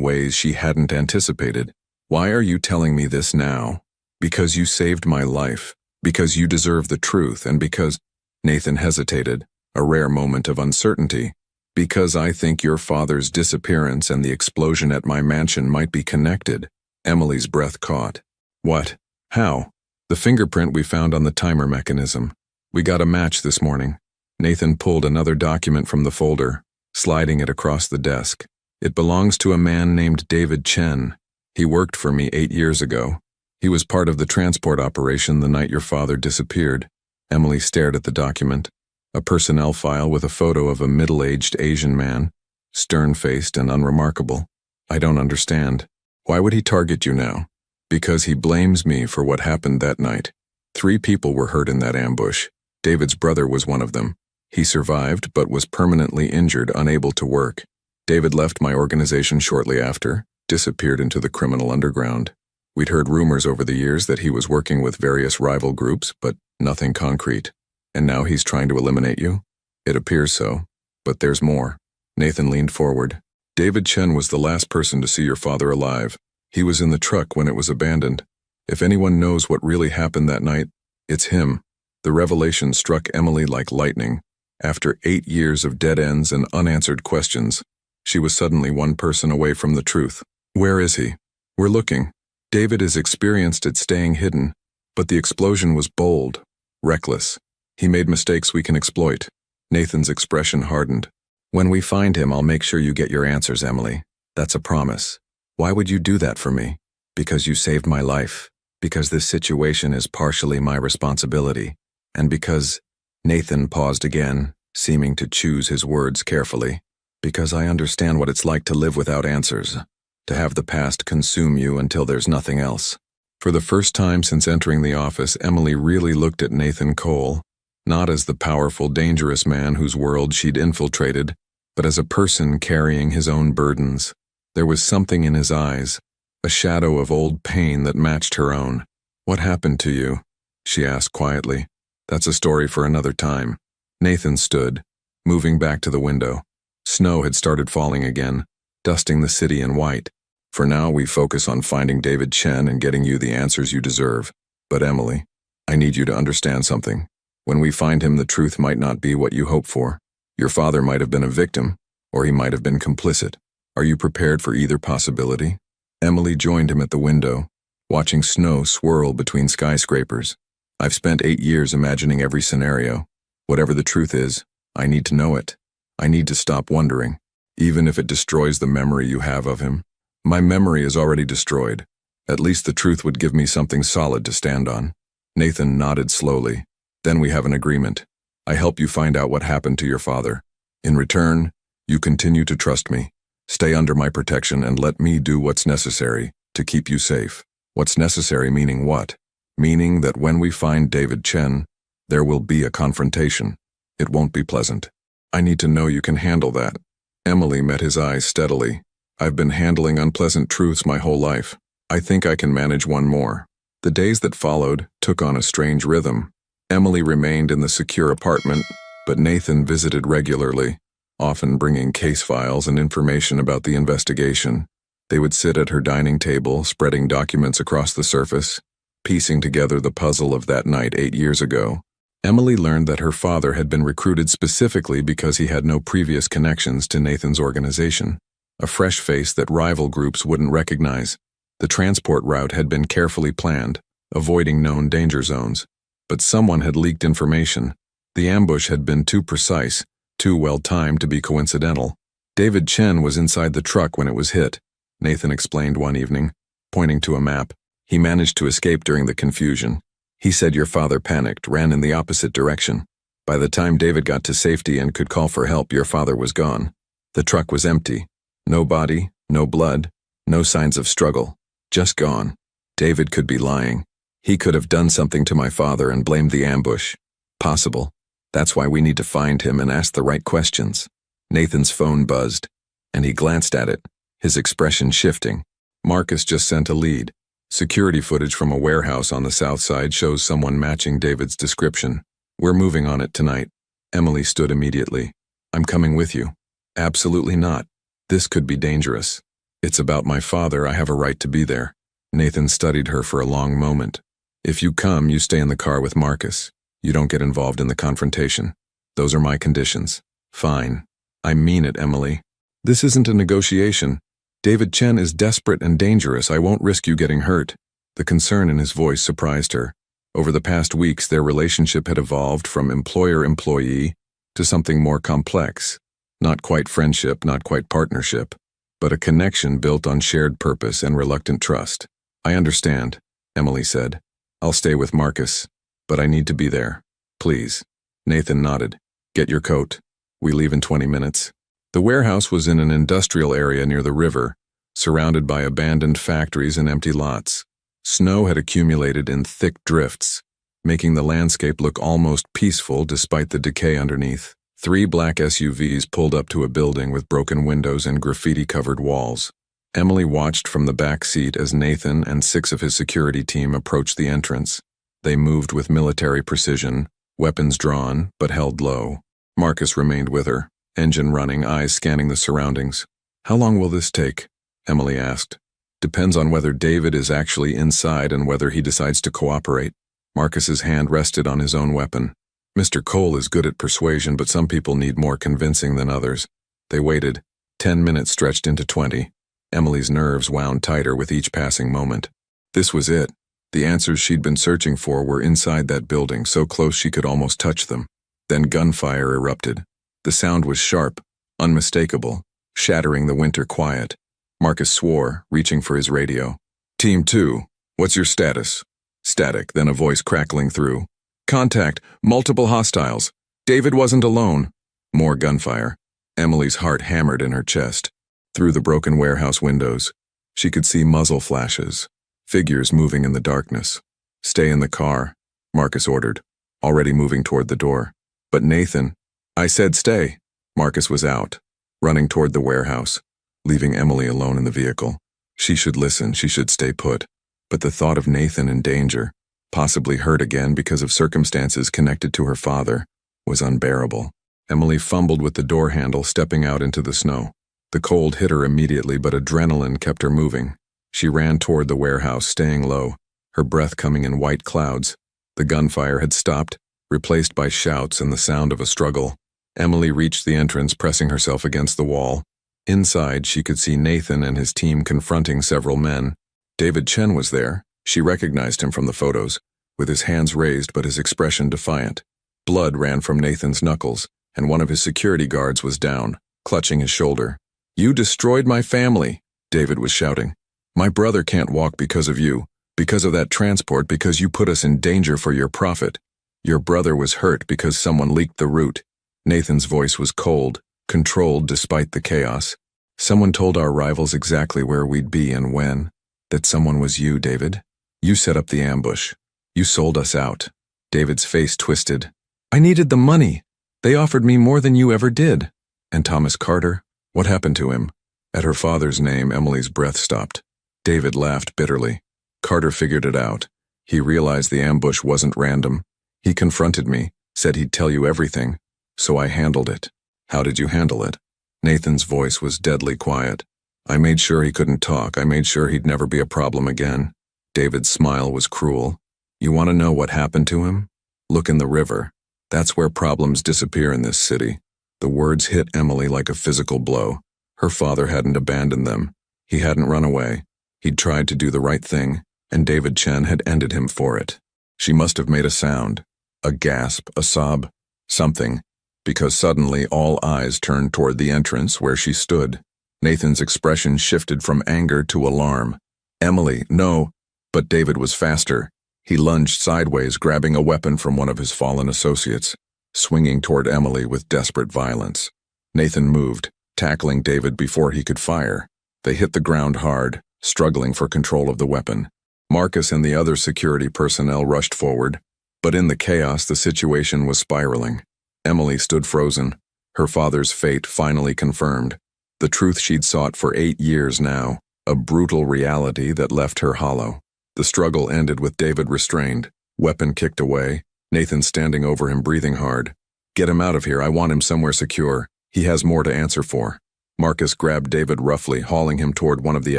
ways she hadn't anticipated. Why are you telling me this now? Because you saved my life. Because you deserve the truth, and because— Nathan hesitated, a rare moment of uncertainty. Because I think your father's disappearance and the explosion at my mansion might be connected. Emily's breath caught. What? How? The fingerprint we found on the timer mechanism. We got a match this morning. Nathan pulled another document from the folder, sliding it across the desk. It belongs to a man named David Chen. He worked for me 8 years ago. He was part of the transport operation the night your father disappeared. Emily stared at the document. A personnel file with a photo of a middle-aged Asian man, stern-faced and unremarkable. I don't understand. Why would he target you now? Because he blames me for what happened that night. 3 people were hurt in that ambush. David's brother was one of them. He survived but was permanently injured, unable to work. David left my organization shortly after, disappeared into the criminal underground. We'd heard rumors over the years that he was working with various rival groups, but nothing concrete. And now he's trying to eliminate you? It appears so. But there's more. Nathan leaned forward. David Chen was the last person to see your father alive. He was in the truck when it was abandoned. If anyone knows what really happened that night, it's him. The revelation struck Emily like lightning. After 8 years of dead ends and unanswered questions, she was suddenly one person away from the truth. Where is he? We're looking. David is experienced at staying hidden, but the explosion was bold, reckless. He made mistakes we can exploit. Nathan's expression hardened. When we find him, I'll make sure you get your answers, Emily. That's a promise. Why would you do that for me? Because you saved my life. Because this situation is partially my responsibility. And because Nathan paused again, seeming to choose his words carefully. Because I understand what it's like to live without answers. To have the past consume you until there's nothing else. For the first time since entering the office, Emily really looked at Nathan Cole, not as the powerful, dangerous man whose world she'd infiltrated, but as a person carrying his own burdens. There was something in his eyes, a shadow of old pain that matched her own. What happened to you? She asked quietly. That's a story for another time. Nathan stood, moving back to the window. Snow had started falling again, dusting the city in white. For now, we focus on finding David Chen and getting you the answers you deserve. But Emily, I need you to understand something. When we find him, the truth might not be what you hope for. Your father might have been a victim, or he might have been complicit. Are you prepared for either possibility? Emily joined him at the window, watching snow swirl between skyscrapers. I've spent 8 years imagining every scenario. Whatever the truth is, I need to know it. I need to stop wondering, even if it destroys the memory you have of him. My memory is already destroyed. At least the truth would give me something solid to stand on. Nathan nodded slowly. Then we have an agreement. I help you find out what happened to your father. In return, you continue to trust me. Stay under my protection and let me do what's necessary to keep you safe. What's necessary meaning what? Meaning that when we find David Chen, there will be a confrontation. It won't be pleasant. I need to know you can handle that. Emily met his eyes steadily. I've been handling unpleasant truths my whole life. I think I can manage one more. The days that followed took on a strange rhythm. Emily remained in the secure apartment, but Nathan visited regularly, often bringing case files and information about the investigation. They would sit at her dining table, spreading documents across the surface, piecing together the puzzle of that night 8 years ago. Emily learned that her father had been recruited specifically because he had no previous connections to Nathan's organization, a fresh face that rival groups wouldn't recognize. The transport route had been carefully planned, avoiding known danger zones. But someone had leaked information. The ambush had been too precise, too well-timed to be coincidental. David Chen was inside the truck when it was hit, Nathan explained one evening, pointing to a map. He managed to escape during the confusion. He said your father panicked, ran in the opposite direction. By the time David got to safety and could call for help, your father was gone. The truck was empty. No body, no blood, no signs of struggle. Just gone. David could be lying. He could have done something to my father and blamed the ambush. Possible. That's why we need to find him and ask the right questions. Nathan's phone buzzed, and he glanced at it, his expression shifting. Marcus just sent a lead. Security footage from a warehouse on the south side shows someone matching David's description. We're moving on it tonight. Emily stood immediately. I'm coming with you. Absolutely not. This could be dangerous. It's about my father. I have a right to be there. Nathan studied her for a long moment. If you come, you stay in the car with Marcus. You don't get involved in the confrontation. Those are my conditions. Fine. I mean it, Emily. This isn't a negotiation. David Chen is desperate and dangerous. I won't risk you getting hurt. The concern in his voice surprised her. Over the past weeks, their relationship had evolved from employer-employee to something more complex. Not quite friendship, not quite partnership, but a connection built on shared purpose and reluctant trust. I understand, Emily said. I'll stay with Marcus, but I need to be there. Please. Nathan nodded. Get your coat. We leave in 20 minutes. The warehouse was in an industrial area near the river, surrounded by abandoned factories and empty lots. Snow had accumulated in thick drifts, making the landscape look almost peaceful despite the decay underneath. 3 black SUVs pulled up to a building with broken windows and graffiti-covered walls. Emily watched from the back seat as Nathan and 6 of his security team approached the entrance. They moved with military precision, weapons drawn, but held low. Marcus remained with her, engine running, eyes scanning the surroundings. "How long will this take?" Emily asked. "Depends on whether David is actually inside and whether he decides to cooperate." Marcus's hand rested on his own weapon. "Mr. Cole is good at persuasion, but some people need more convincing than others." They waited. 10 minutes stretched into 20. Emily's nerves wound tighter with each passing moment. This was it. The answers she'd been searching for were inside that building, so close she could almost touch them. Then gunfire erupted. The sound was sharp, unmistakable, shattering the winter quiet. Marcus swore, reaching for his radio. "Team 2, what's your status?" Static, then a voice crackling through. "Contact, multiple hostiles. David wasn't alone." More gunfire. Emily's heart hammered in her chest. Through the broken warehouse windows, she could see muzzle flashes, figures moving in the darkness. "Stay in the car," Marcus ordered, already moving toward the door. But Nathan, "I said stay." Marcus was out, running toward the warehouse, leaving Emily alone in the vehicle. She should listen, she should stay put. But the thought of Nathan in danger, possibly hurt again because of circumstances connected to her father, was unbearable. Emily fumbled with the door handle, stepping out into the snow. The cold hit her immediately, but adrenaline kept her moving. She ran toward the warehouse, staying low, her breath coming in white clouds. The gunfire had stopped, replaced by shouts and the sound of a struggle. Emily reached the entrance, pressing herself against the wall. Inside, she could see Nathan and his team confronting several men. David Chen was there. She recognized him from the photos, with his hands raised but his expression defiant. Blood ran from Nathan's knuckles, and one of his security guards was down, clutching his shoulder. "You destroyed my family," David was shouting. "My brother can't walk because of you, because of that transport, because you put us in danger for your profit. Your brother was hurt because someone leaked the route." Nathan's voice was cold, controlled despite the chaos. "Someone told our rivals exactly where we'd be and when. That someone was you, David. You set up the ambush. You sold us out." David's face twisted. "I needed the money. They offered me more than you ever did." "And Thomas Carter? What happened to him?" At her father's name, Emily's breath stopped. David laughed bitterly. "Carter figured it out. He realized the ambush wasn't random. He confronted me, said he'd tell you everything. So I handled it." "How did you handle it?" Nathan's voice was deadly quiet. "I made sure he couldn't talk. I made sure he'd never be a problem again." David's smile was cruel. "You want to know what happened to him? Look in the river. That's where problems disappear in this city." The words hit Emily like a physical blow. Her father hadn't abandoned them. He hadn't run away. He'd tried to do the right thing, and David Chen had ended him for it. She must have made a sound, a gasp, a sob, something, because suddenly all eyes turned toward the entrance where she stood. Nathan's expression shifted from anger to alarm. "Emily, no!" But David was faster. He lunged sideways, grabbing a weapon from one of his fallen associates, swinging toward Emily with desperate violence. Nathan moved, tackling David before he could fire. They hit the ground hard, struggling for control of the weapon. Marcus and the other security personnel rushed forward, but in the chaos the situation was spiraling. Emily stood frozen, her father's fate finally confirmed. The truth she'd sought for 8 years now, a brutal reality that left her hollow. The struggle ended with David restrained, weapon kicked away, Nathan standing over him breathing hard. "Get him out of here, I want him somewhere secure. He has more to answer for." Marcus grabbed David roughly, hauling him toward one of the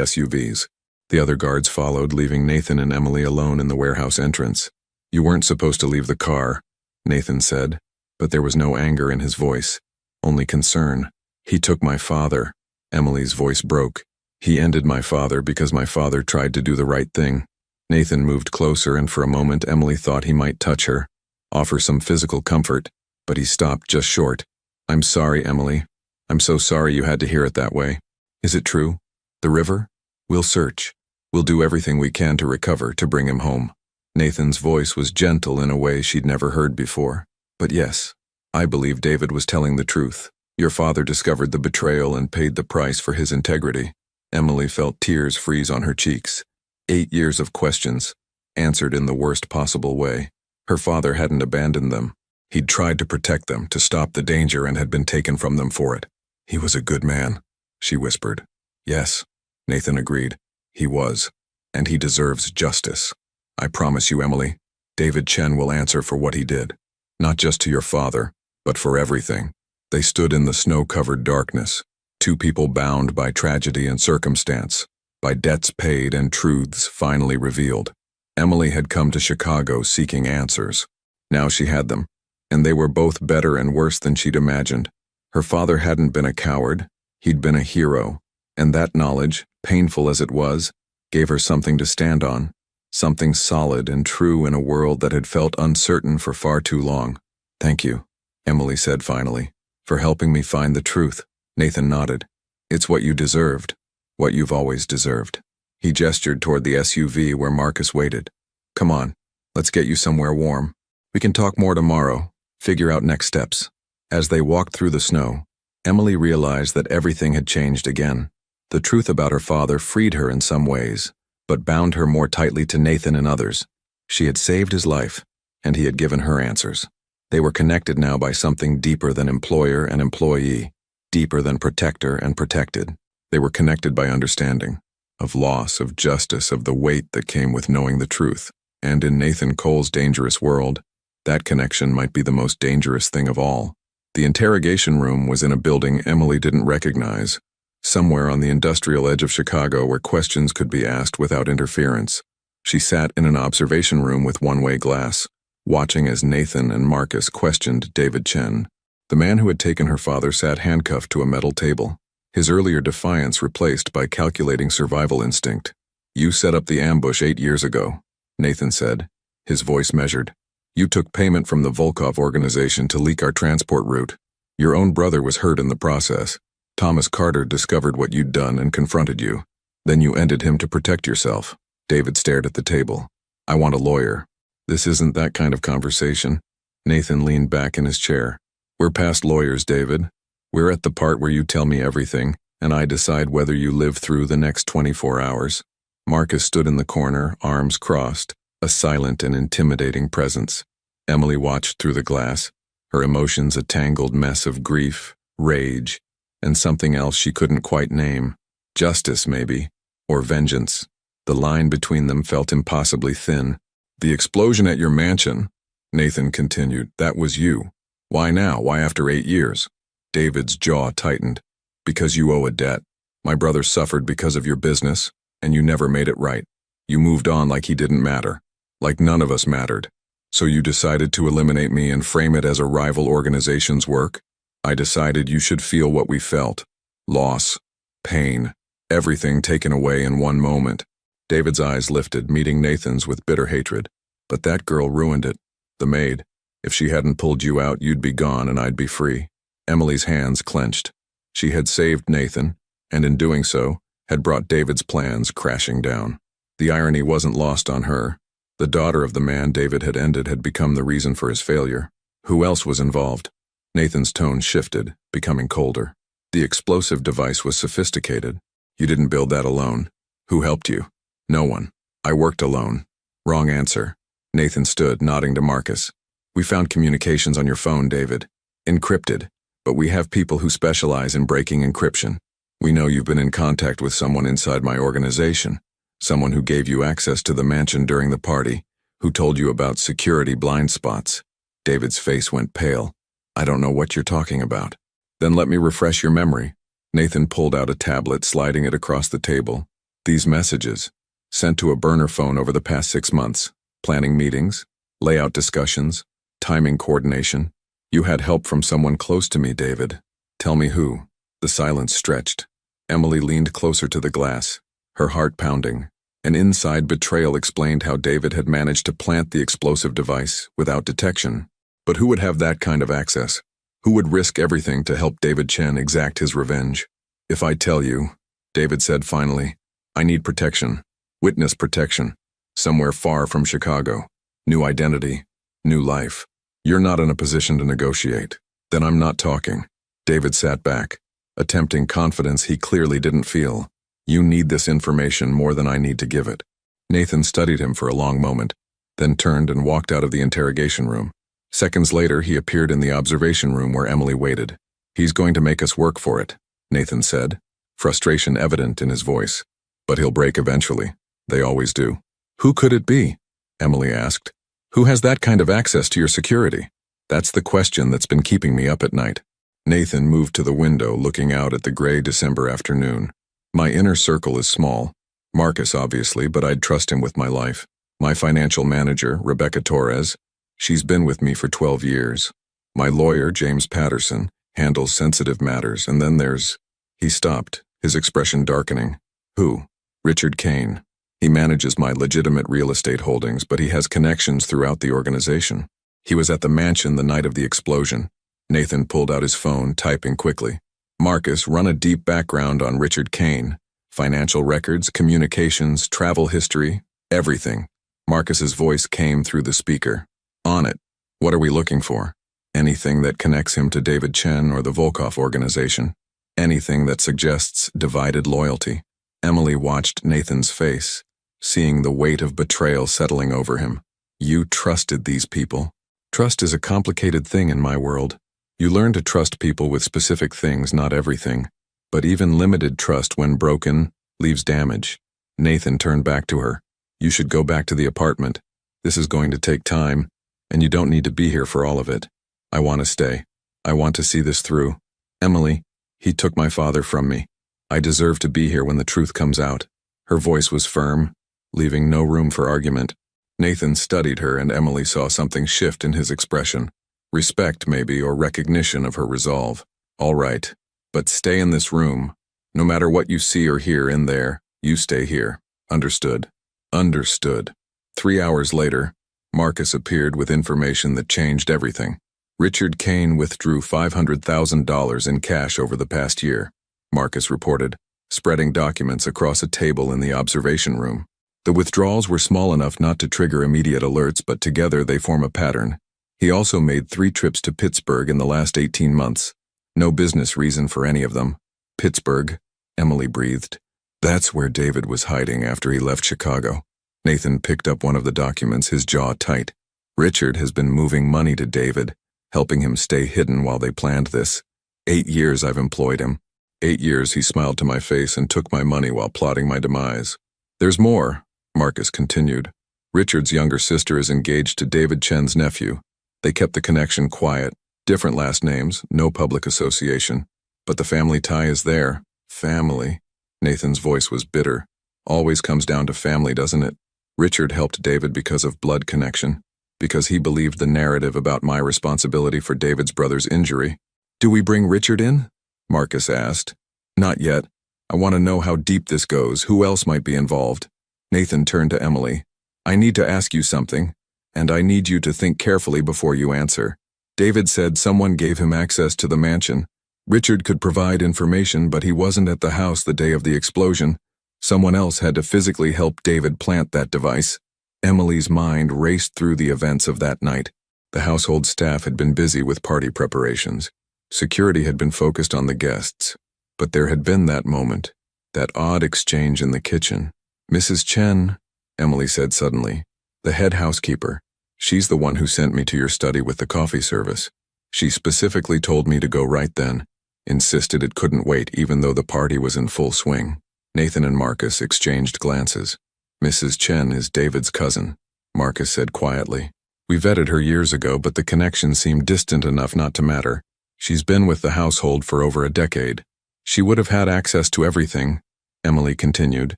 SUVs. The other guards followed, leaving Nathan and Emily alone in the warehouse entrance. "You weren't supposed to leave the car," Nathan said, but there was no anger in his voice, only concern. "He took my father." Emily's voice broke. "He ended my father because my father tried to do the right thing." Nathan moved closer, and for a moment Emily thought he might touch her, offer some physical comfort, but he stopped just short. "I'm sorry, Emily. I'm so sorry you had to hear it that way. Is it true? The river? We'll search. We'll do everything we can to recover, to bring him home." Nathan's voice was gentle in a way she'd never heard before. "But yes, I believe David was telling the truth. Your father discovered the betrayal and paid the price for his integrity." Emily felt tears freeze on her cheeks. 8 years of questions, answered in the worst possible way. Her father hadn't abandoned them. He'd tried to protect them, to stop the danger, and had been taken from them for it. He was a good man, she whispered. Yes, Nathan agreed. He was, and he deserves justice. I promise you, Emily, David Chen will answer for what he did. Not just to your father, but for everything. They stood in the snow-covered darkness, two people bound by tragedy and circumstance, by debts paid and truths finally revealed. Emily had come to Chicago seeking answers. Now she had them, and they were both better and worse than she'd imagined. Her father hadn't been a coward, he'd been a hero, and that knowledge, painful as it was, gave her something to stand on, something solid and true in a world that had felt uncertain for far too long. Thank you, Emily said finally, for helping me find the truth. Nathan nodded. It's what you deserved, what you've always deserved. He gestured toward the SUV where Marcus waited. Come on, let's get you somewhere warm. We can talk more tomorrow, figure out next steps. As they walked through the snow, Emily realized that everything had changed again. The truth about her father freed her in some ways, but bound her more tightly to Nathan in others. She had saved his life, and he had given her answers. They were connected now by something deeper than employer and employee, deeper than protector and protected. They were connected by understanding, of loss, of justice, of the weight that came with knowing the truth. And in Nathan Cole's dangerous world, that connection might be the most dangerous thing of all. The interrogation room was in a building Emily didn't recognize, somewhere on the industrial edge of Chicago where questions could be asked without interference. She sat in an observation room with one-way glass, watching as Nathan and Marcus questioned David Chen. The man who had taken her father sat handcuffed to a metal table, his earlier defiance replaced by calculating survival instinct. You set up the ambush 8 years ago, Nathan said, his voice measured. You took payment from the Volkov organization to leak our transport route. Your own brother was hurt in the process. Thomas Carter discovered what you'd done and confronted you. Then you ended him to protect yourself. David stared at the table. I want a lawyer. This isn't that kind of conversation. Nathan leaned back in his chair. We're past lawyers, David. We're at the part where you tell me everything, and I decide whether you live through the next 24 hours. Marcus stood in the corner, arms crossed, a silent and intimidating presence. Emily watched through the glass, her emotions a tangled mess of grief, rage, and something else she couldn't quite name. Justice, maybe, or vengeance. The line between them felt impossibly thin. The explosion at your mansion, Nathan continued, that was you. Why now? Why after 8 years? David's jaw tightened. Because you owe a debt. My brother suffered because of your business, and you never made it right. You moved on like he didn't matter, like none of us mattered. So you decided to eliminate me and frame it as a rival organization's work? I decided you should feel what we felt. Loss, pain, everything taken away in one moment. David's eyes lifted, meeting Nathan's with bitter hatred. But that girl ruined it. The maid. If she hadn't pulled you out, you'd be gone and I'd be free. Emily's hands clenched. She had saved Nathan, and in doing so, had brought David's plans crashing down. The irony wasn't lost on her. The daughter of the man David had ended had become the reason for his failure. Who else was involved? Nathan's tone shifted, becoming colder. The explosive device was sophisticated. You didn't build that alone. Who helped you? No one. I worked alone. Wrong answer. Nathan stood, nodding to Marcus. We found communications on your phone, David. Encrypted. But we have people who specialize in breaking encryption. We know you've been in contact with someone inside my organization. Someone who gave you access to the mansion during the party, who told you about security blind spots. David's face went pale. I don't know what you're talking about. Then let me refresh your memory. Nathan pulled out a tablet, sliding it across the table. These messages, sent to a burner phone over the past 6 months. Planning meetings, layout discussions, timing coordination. You had help from someone close to me, David. Tell me who. The silence stretched. Emily leaned closer to the glass, her heart pounding. An inside betrayal explained how David had managed to plant the explosive device without detection. But who would have that kind of access? Who would risk everything to help David Chen exact his revenge? If I tell you, David said finally, I need protection. Witness protection. Somewhere far from Chicago. New identity. New life. You're not in a position to negotiate. Then I'm not talking. David sat back, attempting confidence he clearly didn't feel. You need this information more than I need to give it. Nathan studied him for a long moment, then turned and walked out of the interrogation room. Seconds later, he appeared in the observation room where Emily waited. "He's going to make us work for it," Nathan said, frustration evident in his voice. "But he'll break eventually. They always do." "Who could it be?" Emily asked. "Who has that kind of access to your security?" "That's the question that's been keeping me up at night." Nathan moved to the window, looking out at the gray December afternoon. "My inner circle is small. Marcus, obviously, but I'd trust him with my life. My financial manager, Rebecca Torres, she's been with me for 12 years. My lawyer, James Patterson, handles sensitive matters, and then there's—" He stopped, his expression darkening. "Who?" "Richard Kane. He manages my legitimate real estate holdings, but he has connections throughout the organization. He was at the mansion the night of the explosion." Nathan pulled out his phone, typing quickly. "Marcus, run a deep background on Richard Kane. Financial records, communications, travel history, everything." Marcus's voice came through the speaker. "On it. What are we looking for?" "Anything that connects him to David Chen or the Volkov organization. Anything that suggests divided loyalty." Emily watched Nathan's face, seeing the weight of betrayal settling over him. "You trusted these people." "Trust is a complicated thing in my world. You learn to trust people with specific things, not everything. But even limited trust, when broken, leaves damage." Nathan turned back to her. "You should go back to the apartment. This is going to take time, and you don't need to be here for all of it. I want to stay. I want to see this through. Emily, he took my father from me. I deserve to be here when the truth comes out." Her voice was firm, leaving no room for argument. Nathan studied her, and Emily saw something shift in his expression. Respect, maybe, or recognition of her resolve. "All right, but stay in this room. No matter what you see or hear in there, you stay here. Understood?" "Understood." 3 hours later, Marcus appeared with information that changed everything. Richard Kane withdrew $500,000 in cash over the past year, Marcus reported, spreading documents across a table in the observation room. The withdrawals were small enough not to trigger immediate alerts, but together they form a pattern. He also made 3 trips to Pittsburgh in the last 18 months. No business reason for any of them. "Pittsburgh," Emily breathed. "That's where David was hiding after he left Chicago." Nathan picked up one of the documents, his jaw tight. "Richard has been moving money to David, helping him stay hidden while they planned this. 8 years I've employed him. 8 years he smiled to my face and took my money while plotting my demise." "There's more," Marcus continued. "Richard's younger sister is engaged to David Chen's nephew. They kept the connection quiet, different last names, no public association. But the family tie is there." "Family?" Nathan's voice was bitter. "Always comes down to family, doesn't it? Richard helped David because of blood connection, because he believed the narrative about my responsibility for David's brother's injury." "Do we bring Richard in?" Marcus asked. "Not yet. I want to know how deep this goes, who else might be involved." Nathan turned to Emily. "I need to ask you something, and I need you to think carefully before you answer. David said someone gave him access to the mansion. Richard could provide information, but he wasn't at the house the day of the explosion. Someone else had to physically help David plant that device." Emily's mind raced through the events of that night. The household staff had been busy with party preparations. Security had been focused on the guests. But there had been that moment, that odd exchange in the kitchen. "Mrs. Chen," Emily said suddenly, "the head housekeeper. She's the one who sent me to your study with the coffee service. She specifically told me to go right then, insisted it couldn't wait even though the party was in full swing." Nathan and Marcus exchanged glances. "Mrs. Chen is David's cousin," Marcus said quietly. "We vetted her years ago, but the connection seemed distant enough not to matter. She's been with the household for over a decade. She would have had access to everything," Emily continued,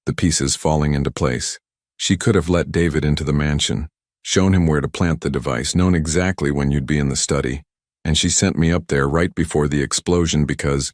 the pieces falling into place. "She could have let David into the mansion, shown him where to plant the device, known exactly when you'd be in the study. And she sent me up there right before the explosion because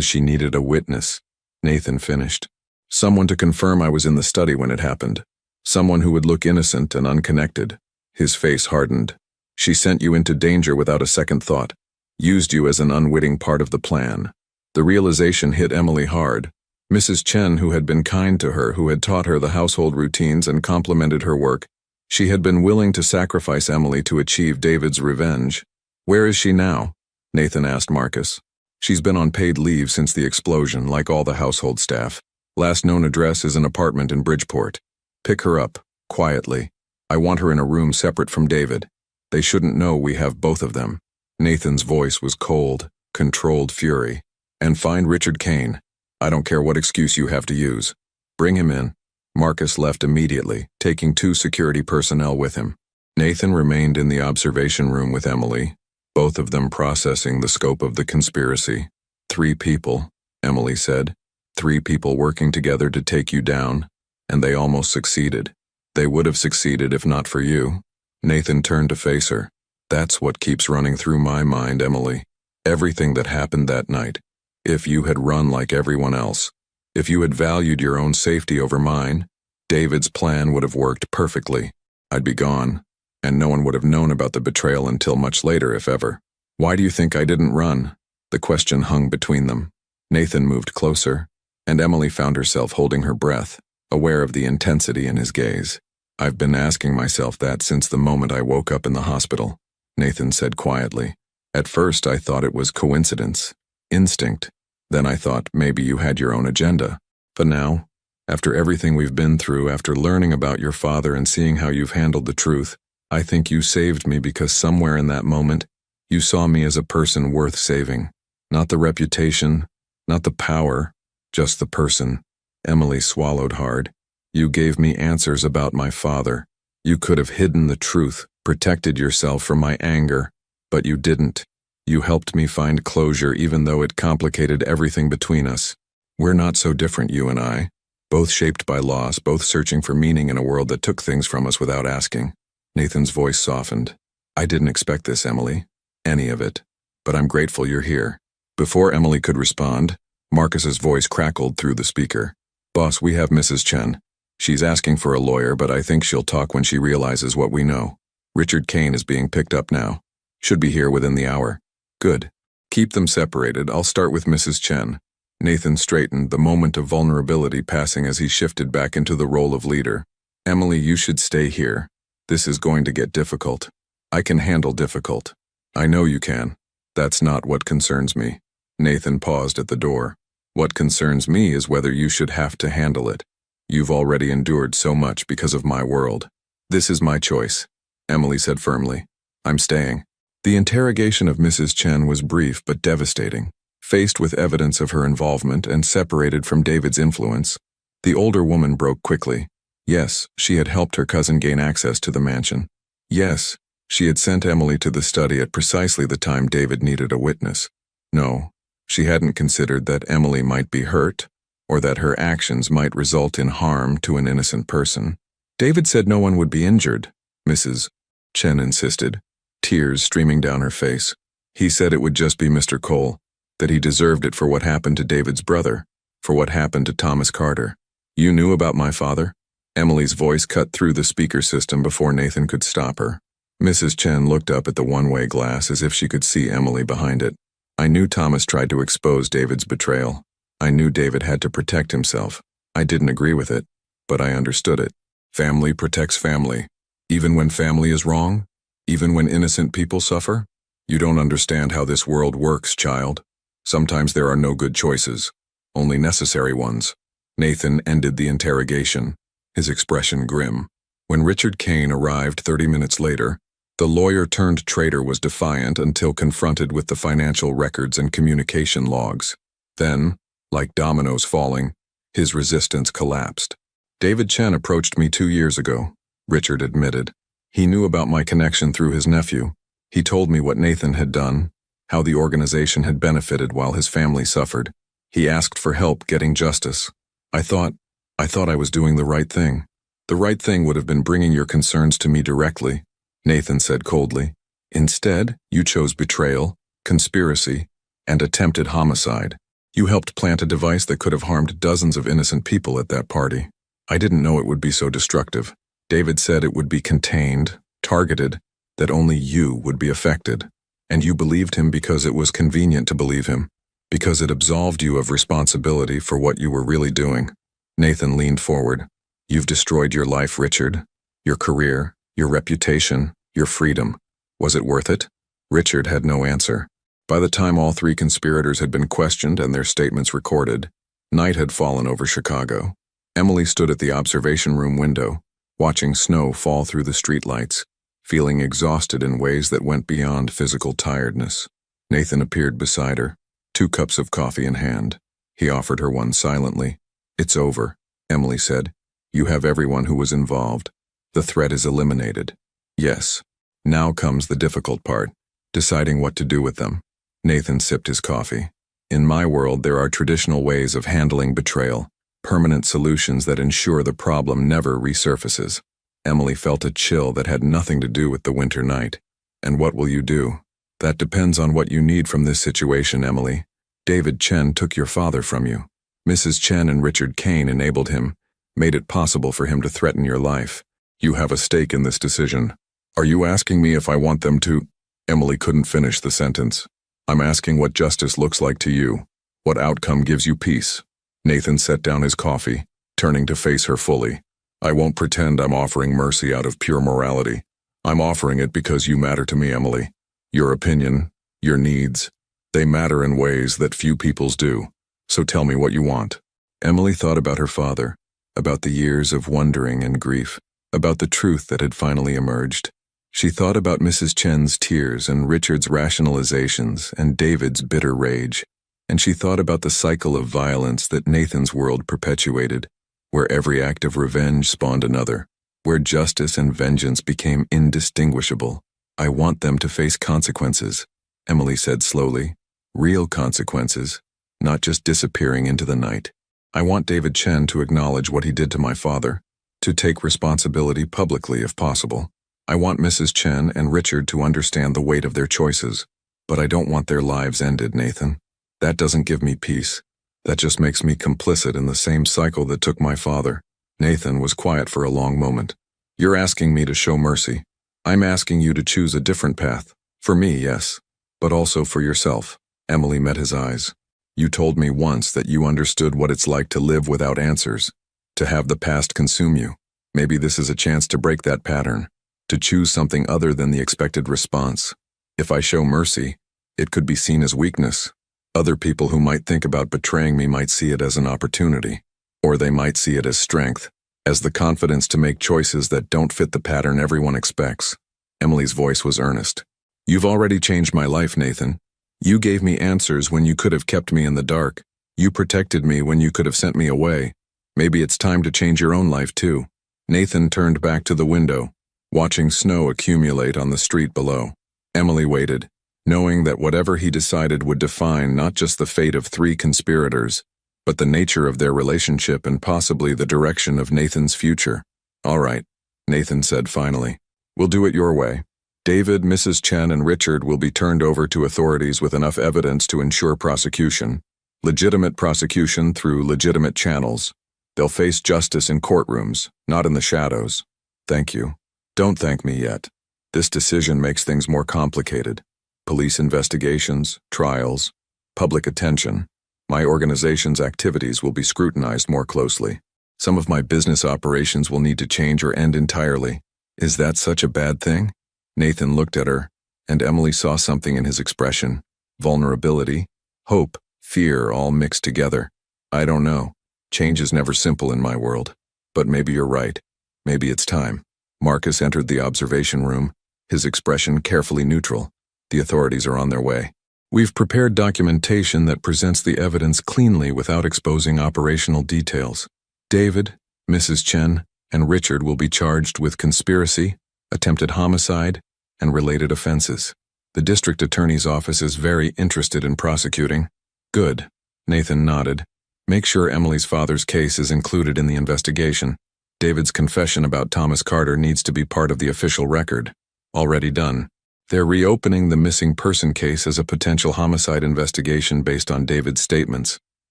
she needed a witness." Nathan finished. "Someone to confirm I was in the study when it happened. Someone who would look innocent and unconnected." His face hardened. "She sent you into danger without a second thought. Used you as an unwitting part of the plan." The realization hit Emily hard. Mrs. Chen, who had been kind to her, who had taught her the household routines and complimented her work, she had been willing to sacrifice Emily to achieve David's revenge. "Where is she now?" Nathan asked Marcus. "She's been on paid leave since the explosion, like all the household staff. Last known address is an apartment in Bridgeport." Pick her up, quietly. I want her in a room separate from David. They shouldn't know we have both of them." Nathan's voice was cold, controlled fury. "And find Richard Kane. I don't care what excuse you have to use. Bring him in." Marcus left immediately, taking 2 security personnel with him. Nathan remained in the observation room with Emily, both of them processing the scope of the conspiracy. 3 people, Emily said. 3 people working together to take you down, and they almost succeeded. They would have succeeded if not for you. Nathan turned to face her. "That's what keeps running through my mind, Emily. Everything that happened that night. If you had run like everyone else, if you had valued your own safety over mine, David's plan would have worked perfectly. I'd be gone, and no one would have known about the betrayal until much later, if ever. Why do you think I didn't run?" The question hung between them. Nathan moved closer, and Emily found herself holding her breath, aware of the intensity in his gaze. "I've been asking myself that since the moment I woke up in the hospital," Nathan said quietly. "At first I thought it was coincidence, instinct. Then I thought maybe you had your own agenda. But now, after everything we've been through, after learning about your father and seeing how you've handled the truth, I think you saved me because somewhere in that moment, you saw me as a person worth saving. Not the reputation, not the power, just the person." Emily swallowed hard. "You gave me answers about my father. You could have hidden the truth, protected yourself from my anger, but you didn't. You helped me find closure even though it complicated everything between us. We're not so different, you and I. Both shaped by loss, both searching for meaning in a world that took things from us without asking." Nathan's voice softened. "I didn't expect this, Emily. Any of it. But I'm grateful you're here." Before Emily could respond, Marcus's voice crackled through the speaker. "Boss, we have Mrs. Chen. She's asking for a lawyer, but I think she'll talk when she realizes what we know. Richard Kane is being picked up now. Should be here within the hour." "Good. Keep them separated. I'll start with Mrs. Chen." Nathan straightened, the moment of vulnerability passing as he shifted back into the role of leader. "Emily, you should stay here. This is going to get difficult. I can handle difficult. I know you can. That's not what concerns me." Nathan paused at the door. "What concerns me is whether you should have to handle it. You've already endured so much because of my world." "This is my choice," Emily said firmly. "I'm staying." The interrogation of Mrs. Chen was brief but devastating. Faced with evidence of her involvement and separated from David's influence, the older woman broke quickly. Yes, she had helped her cousin gain access to the mansion. Yes, she had sent Emily to the study at precisely the time David needed a witness. No, she hadn't considered that Emily might be hurt, or that her actions might result in harm to an innocent person. "David said no one would be injured," Mrs. Chen insisted, tears streaming down her face. "He said it would just be Mr. Cole, that he deserved it for what happened to David's brother, for what happened to Thomas Carter." "You knew about my father?" Emily's voice cut through the speaker system before Nathan could stop her. Mrs. Chen looked up at the one-way glass as if she could see Emily behind it. "I knew Thomas tried to expose David's betrayal. I knew David had to protect himself. I didn't agree with it, but I understood it. Family protects family. Even when family is wrong? Even when innocent people suffer? You don't understand how this world works, child. Sometimes there are no good choices, only necessary ones." Nathan ended the interrogation, his expression grim. When Richard Kane arrived 30 minutes later, the lawyer-turned-traitor was defiant until confronted with the financial records and communication logs. Then, like dominoes falling, his resistance collapsed. "David Chen approached me 2 years ago," Richard admitted. "He knew about my connection through his nephew. He told me what Nathan had done, how the organization had benefited while his family suffered. He asked for help getting justice. I thought I was doing the right thing. The right thing would have been bringing your concerns to me directly," Nathan said coldly. "Instead, you chose betrayal, conspiracy, and attempted homicide. You helped plant a device that could have harmed dozens of innocent people at that party. I didn't know it would be so destructive. David said it would be contained, targeted, that only you would be affected. And you believed him because it was convenient to believe him, because it absolved you of responsibility for what you were really doing." Nathan leaned forward. "You've destroyed your life, Richard. Your career, your reputation, your freedom. Was it worth it?" Richard had no answer. By the time all 3 conspirators had been questioned and their statements recorded, night had fallen over Chicago. Emily stood at the observation room window, watching snow fall through the streetlights, feeling exhausted in ways that went beyond physical tiredness. Nathan appeared beside her, 2 cups of coffee in hand. He offered her one silently. "It's over," Emily said. "You have everyone who was involved. The threat is eliminated." "Yes. Now comes the difficult part, deciding what to do with them." Nathan sipped his coffee. "In my world, there are traditional ways of handling betrayal, permanent solutions that ensure the problem never resurfaces." Emily felt a chill that had nothing to do with the winter night. "And what will you do?" "That depends on what you need from this situation, Emily. David Chen took your father from you. Mrs. Chen and Richard Kane enabled him, made it possible for him to threaten your life. You have a stake in this decision. Are you asking me if I want them to?" Emily couldn't finish the sentence. "I'm asking what justice looks like to you. What outcome gives you peace?" Nathan set down his coffee, turning to face her fully. "I won't pretend I'm offering mercy out of pure morality. I'm offering it because you matter to me, Emily. Your opinion, your needs, they matter in ways that few people's do. So tell me what you want." Emily thought about her father, about the years of wondering and grief, about the truth that had finally emerged. She thought about Mrs. Chen's tears and Richard's rationalizations and David's bitter rage, and she thought about the cycle of violence that Nathan's world perpetuated, where every act of revenge spawned another, where justice and vengeance became indistinguishable. "I want them to face consequences," Emily said slowly. "Real consequences, not just disappearing into the night. I want David Chen to acknowledge what he did to my father, to take responsibility publicly if possible. I want Mrs. Chen and Richard to understand the weight of their choices, but I don't want their lives ended, Nathan. That doesn't give me peace. That just makes me complicit in the same cycle that took my father." Nathan was quiet for a long moment. "You're asking me to show mercy. I'm asking you to choose a different path. For me, yes, but also for yourself." Emily met his eyes. "You told me once that you understood what it's like to live without answers, to have the past consume you. Maybe this is a chance to break that pattern, to choose something other than the expected response. If I show mercy, it could be seen as weakness. Other people who might think about betraying me might see it as an opportunity, or they might see it as strength, as the confidence to make choices that don't fit the pattern everyone expects." Emily's voice was earnest. "You've already changed my life, Nathan. You gave me answers when you could have kept me in the dark. You protected me when you could have sent me away. Maybe it's time to change your own life too." Nathan turned back to the window, watching snow accumulate on the street below. Emily waited, knowing that whatever he decided would define not just the fate of 3 conspirators, but the nature of their relationship and possibly the direction of Nathan's future. "All right," Nathan said finally. "We'll do it your way. David, Mrs. Chen, and Richard will be turned over to authorities with enough evidence to ensure prosecution. Legitimate prosecution through legitimate channels. They'll face justice in courtrooms, not in the shadows." "Thank you." "Don't thank me yet. This decision makes things more complicated. Police investigations, trials, public attention. My organization's activities will be scrutinized more closely. Some of my business operations will need to change or end entirely. Is that such a bad thing?" Nathan looked at her, and Emily saw something in his expression. Vulnerability, hope, fear all mixed together. "I don't know. Change is never simple in my world. But maybe you're right. Maybe it's time." Marcus entered the observation room, his expression carefully neutral. "The authorities are on their way. We've prepared documentation that presents the evidence cleanly without exposing operational details. David, Mrs. Chen, and Richard will be charged with conspiracy, attempted homicide, and related offenses. The district attorney's office is very interested in prosecuting." "Good," Nathan nodded. "Make sure Emily's father's case is included in the investigation. David's confession about Thomas Carter needs to be part of the official record." "Already done." They're reopening the missing person case as a potential homicide investigation based on David's statements.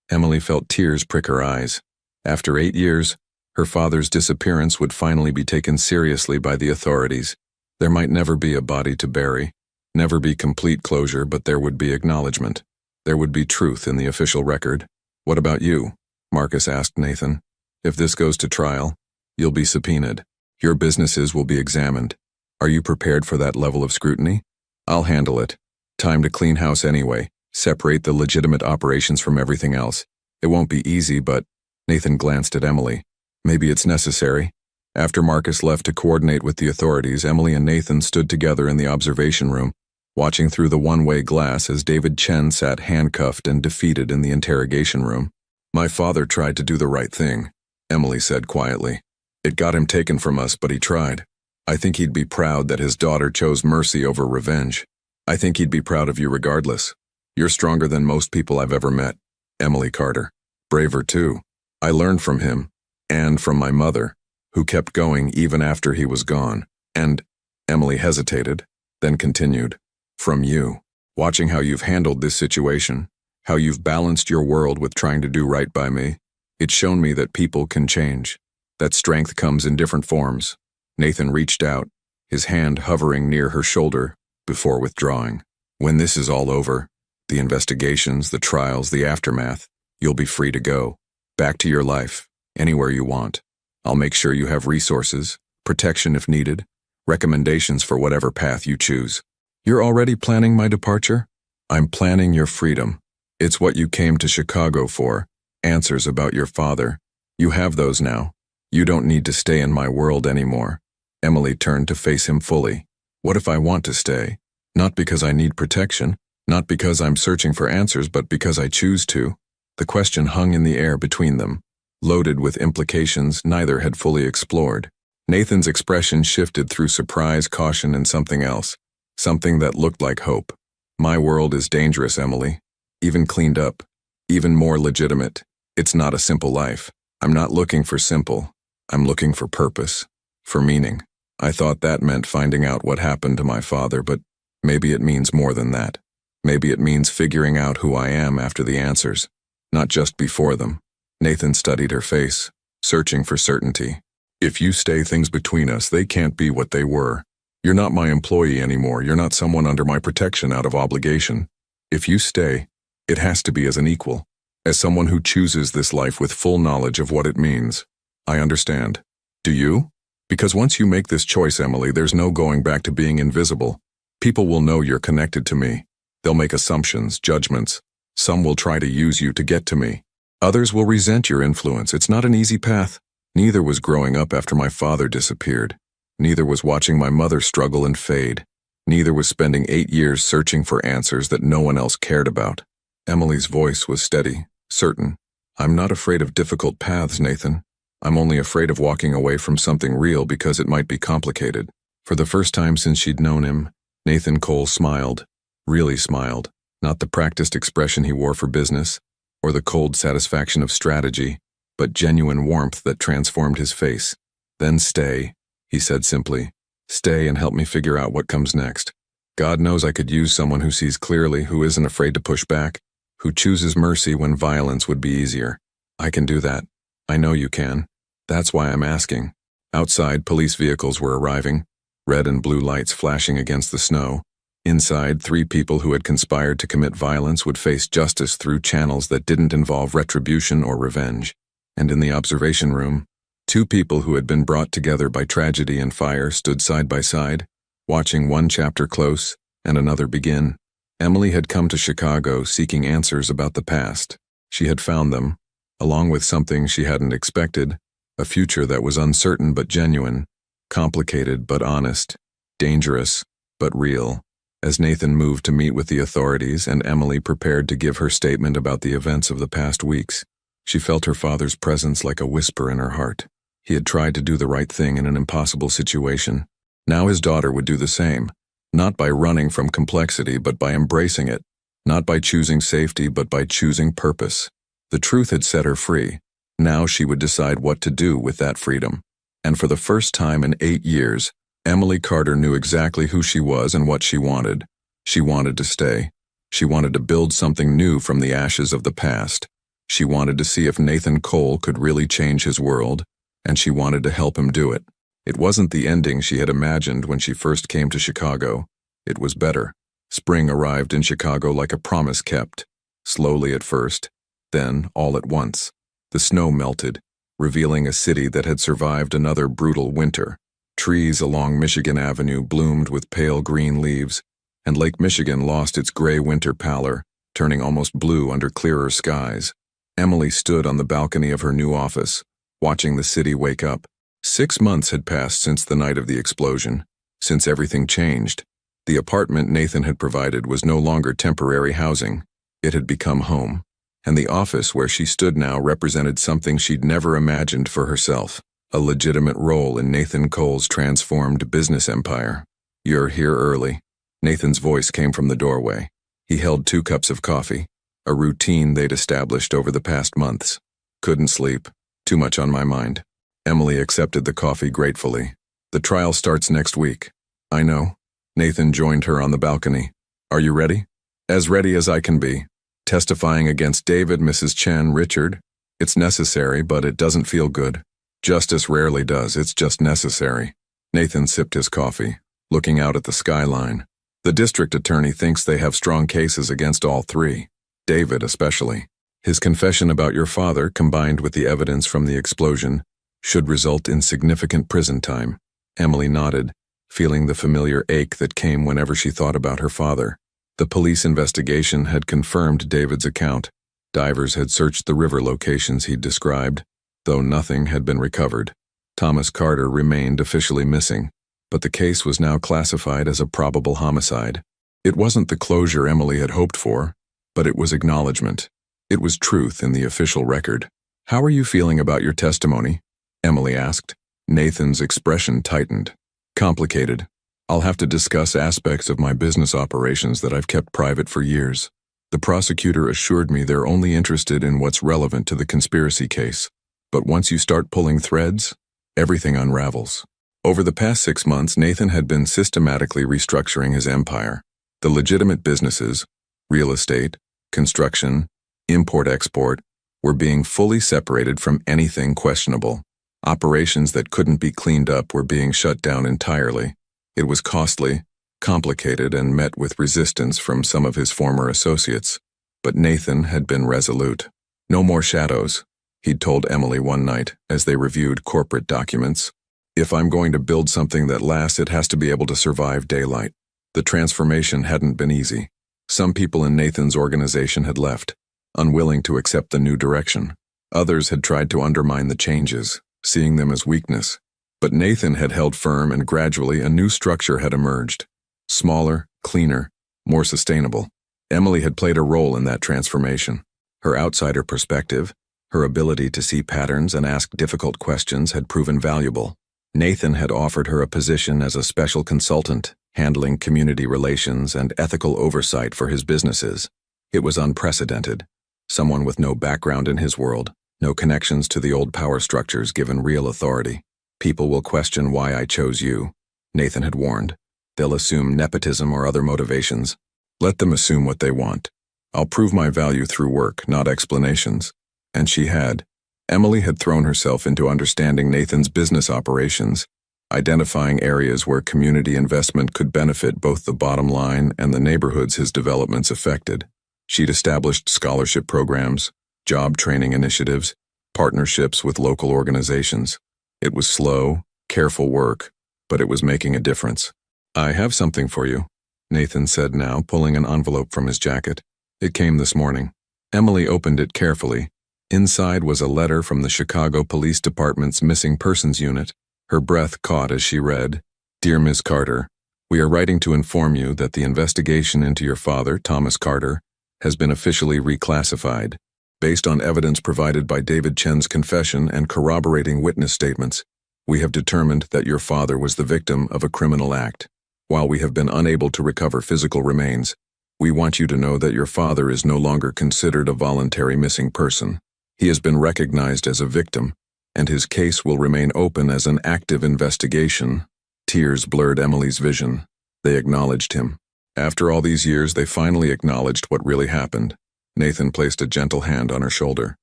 Emily felt tears prick her eyes. After 8 years, her father's disappearance would finally be taken seriously by the authorities. There might never be a body to bury, never be complete closure, but there would be acknowledgement. There would be truth in the official record. "What about you?" Marcus asked Nathan. "If this goes to trial, you'll be subpoenaed. Your businesses will be examined. Are you prepared for that level of scrutiny?" "I'll handle it. Time to clean house anyway. Separate the legitimate operations from everything else. It won't be easy, but..." Nathan glanced at Emily. Maybe it's necessary. After Marcus left to coordinate with the authorities, Emily and Nathan stood together in the observation room, watching through the one-way glass as David Chen sat handcuffed and defeated in the interrogation room. "My father tried to do the right thing," Emily said quietly. "It got him taken from us, but he tried. I think he'd be proud that his daughter chose mercy over revenge. I think he'd be proud of you regardless. You're stronger than most people I've ever met, Emily Carter. Braver too. I learned from him, and from my mother, who kept going even after he was gone. And," Emily hesitated, then continued, "from you. Watching how you've handled this situation, how you've balanced your world with trying to do right by me, it's shown me that people can change, that strength comes in different forms." Nathan reached out, his hand hovering near her shoulder, before withdrawing. "When this is all over, the investigations, the trials, the aftermath, you'll be free to go. Back to your life, anywhere you want. I'll make sure you have resources, protection if needed, recommendations for whatever path you choose." "You're already planning my departure?" "I'm planning your freedom. It's what you came to Chicago for, answers about your father. You have those now. You don't need to stay in my world anymore." Emily turned to face him fully. "What if I want to stay? Not because I need protection, not because I'm searching for answers, but because I choose to." The question hung in the air between them, loaded with implications neither had fully explored. Nathan's expression shifted through surprise, caution, and something else, something that looked like hope. "My world is dangerous, Emily. Even cleaned up, even more legitimate. It's not a simple life. I'm not looking for simple. I'm looking for purpose, for meaning. I thought that meant finding out what happened to my father, but maybe it means more than that. Maybe it means figuring out who I am after the answers, not just before them." Nathan studied her face, searching for certainty. "If you stay things between us, they can't be what they were. You're not my employee anymore. You're not someone under my protection out of obligation. If you stay, it has to be as an equal, as someone who chooses this life with full knowledge of what it means. I understand. Do you? Because once you make this choice, Emily, there's no going back to being invisible. People will know you're connected to me. They'll make assumptions, judgments. Some will try to use you to get to me. Others will resent your influence. It's not an easy path. Neither was growing up after my father disappeared. Neither was watching my mother struggle and fade. Neither was spending 8 years searching for answers that no one else cared about." Emily's voice was steady, certain. "I'm not afraid of difficult paths, Nathan. I'm only afraid of walking away from something real because it might be complicated." For the first time since she'd known him, Nathan Cole smiled, really smiled, not the practiced expression he wore for business, or the cold satisfaction of strategy, but genuine warmth that transformed his face. "Then stay," he said simply. "Stay and help me figure out what comes next. God knows I could use someone who sees clearly, who isn't afraid to push back, who chooses mercy when violence would be easier. I can do that. I know you can. That's why I'm asking." Outside, police vehicles were arriving, red and blue lights flashing against the snow. Inside, 3 people who had conspired to commit violence would face justice through channels that didn't involve retribution or revenge. And in the observation room, 2 people who had been brought together by tragedy and fire stood side by side, watching one chapter close and another begin. Emily had come to Chicago seeking answers about the past. She had found them, along with something she hadn't expected, a future that was uncertain but genuine, complicated but honest, dangerous but real. As Nathan moved to meet with the authorities and Emily prepared to give her statement about the events of the past weeks, she felt her father's presence like a whisper in her heart. He had tried to do the right thing in an impossible situation. Now his daughter would do the same, not by running from complexity but by embracing it, not by choosing safety but by choosing purpose. The truth had set her free. Now she would decide what to do with that freedom. And for the first time in 8 years, Emily Carter knew exactly who she was and what she wanted. She wanted to stay. She wanted to build something new from the ashes of the past. She wanted to see if Nathan Cole could really change his world, and she wanted to help him do it. It wasn't the ending she had imagined when she first came to Chicago. It was better. Spring arrived in Chicago like a promise kept. Slowly at first, then all at once. The snow melted, revealing a city that had survived another brutal winter. Trees along Michigan Avenue bloomed with pale green leaves, and Lake Michigan lost its gray winter pallor, turning almost blue under clearer skies. Emily stood on the balcony of her new office, watching the city wake up. 6 months had passed since the night of the explosion, since everything changed. The apartment Nathan had provided was no longer temporary housing. It had become home, and the office where she stood now represented something she'd never imagined for herself, a legitimate role in Nathan Cole's transformed business empire. "You're here early." Nathan's voice came from the doorway. He held 2 cups of coffee, a routine they'd established over the past months. "Couldn't sleep. Too much on my mind." Emily accepted the coffee gratefully. "The trial starts next week." "I know." Nathan joined her on the balcony. "Are you ready?" "As ready as I can be." "Testifying against David, Mrs. Chen, Richard? It's necessary, but it doesn't feel good." "Justice rarely does, it's just necessary." Nathan sipped his coffee, looking out at the skyline. "The district attorney thinks they have strong cases against all 3. David especially. His confession about your father, combined with the evidence from the explosion, should result in significant prison time." Emily nodded, feeling the familiar ache that came whenever she thought about her father. The police investigation had confirmed David's account. Divers had searched the river locations he'd described, though nothing had been recovered. Thomas Carter remained officially missing, but the case was now classified as a probable homicide. It wasn't the closure Emily had hoped for, but it was acknowledgement. It was truth in the official record. "How are you feeling about your testimony?" Emily asked. Nathan's expression tightened. "Complicated. I'll have to discuss aspects of my business operations that I've kept private for years. The prosecutor assured me they're only interested in what's relevant to the conspiracy case. But once you start pulling threads, everything unravels." Over the past 6 months, Nathan had been systematically restructuring his empire. The legitimate businesses, real estate, construction, import-export, were being fully separated from anything questionable. Operations that couldn't be cleaned up were being shut down entirely. It was costly, complicated, and met with resistance from some of his former associates. But Nathan had been resolute. "No more shadows," he'd told Emily one night as they reviewed corporate documents. "If I'm going to build something that lasts, it has to be able to survive daylight." The transformation hadn't been easy. Some people in Nathan's organization had left, unwilling to accept the new direction. Others had tried to undermine the changes, seeing them as weakness. But Nathan had held firm, and gradually a new structure had emerged. Smaller, cleaner, more sustainable. Emily had played a role in that transformation. Her outsider perspective, her ability to see patterns and ask difficult questions had proven valuable. Nathan had offered her a position as a special consultant, handling community relations and ethical oversight for his businesses. It was unprecedented. Someone with no background in his world, no connections to the old power structures, given real authority. "People will question why I chose you," Nathan had warned. "They'll assume nepotism or other motivations. Let them assume what they want. I'll prove my value through work, not explanations." And she had. Emily had thrown herself into understanding Nathan's business operations, identifying areas where community investment could benefit both the bottom line and the neighborhoods his developments affected. She'd established scholarship programs, job training initiatives, partnerships with local organizations. It was slow, careful work, but it was making a difference. "I have something for you," Nathan said now, pulling an envelope from his jacket. "It came this morning." Emily opened it carefully. Inside was a letter from the Chicago Police Department's Missing Persons Unit. Her breath caught as she read, "Dear Ms. Carter, we are writing to inform you that the investigation into your father, Thomas Carter, has been officially reclassified. Based on evidence provided by David Chen's confession and corroborating witness statements, we have determined that your father was the victim of a criminal act. While we have been unable to recover physical remains, we want you to know that your father is no longer considered a voluntary missing person. He has been recognized as a victim, and his case will remain open as an active investigation." Tears blurred Emily's vision. They acknowledged him. After all these years, they finally acknowledged what really happened. Nathan placed a gentle hand on her shoulder.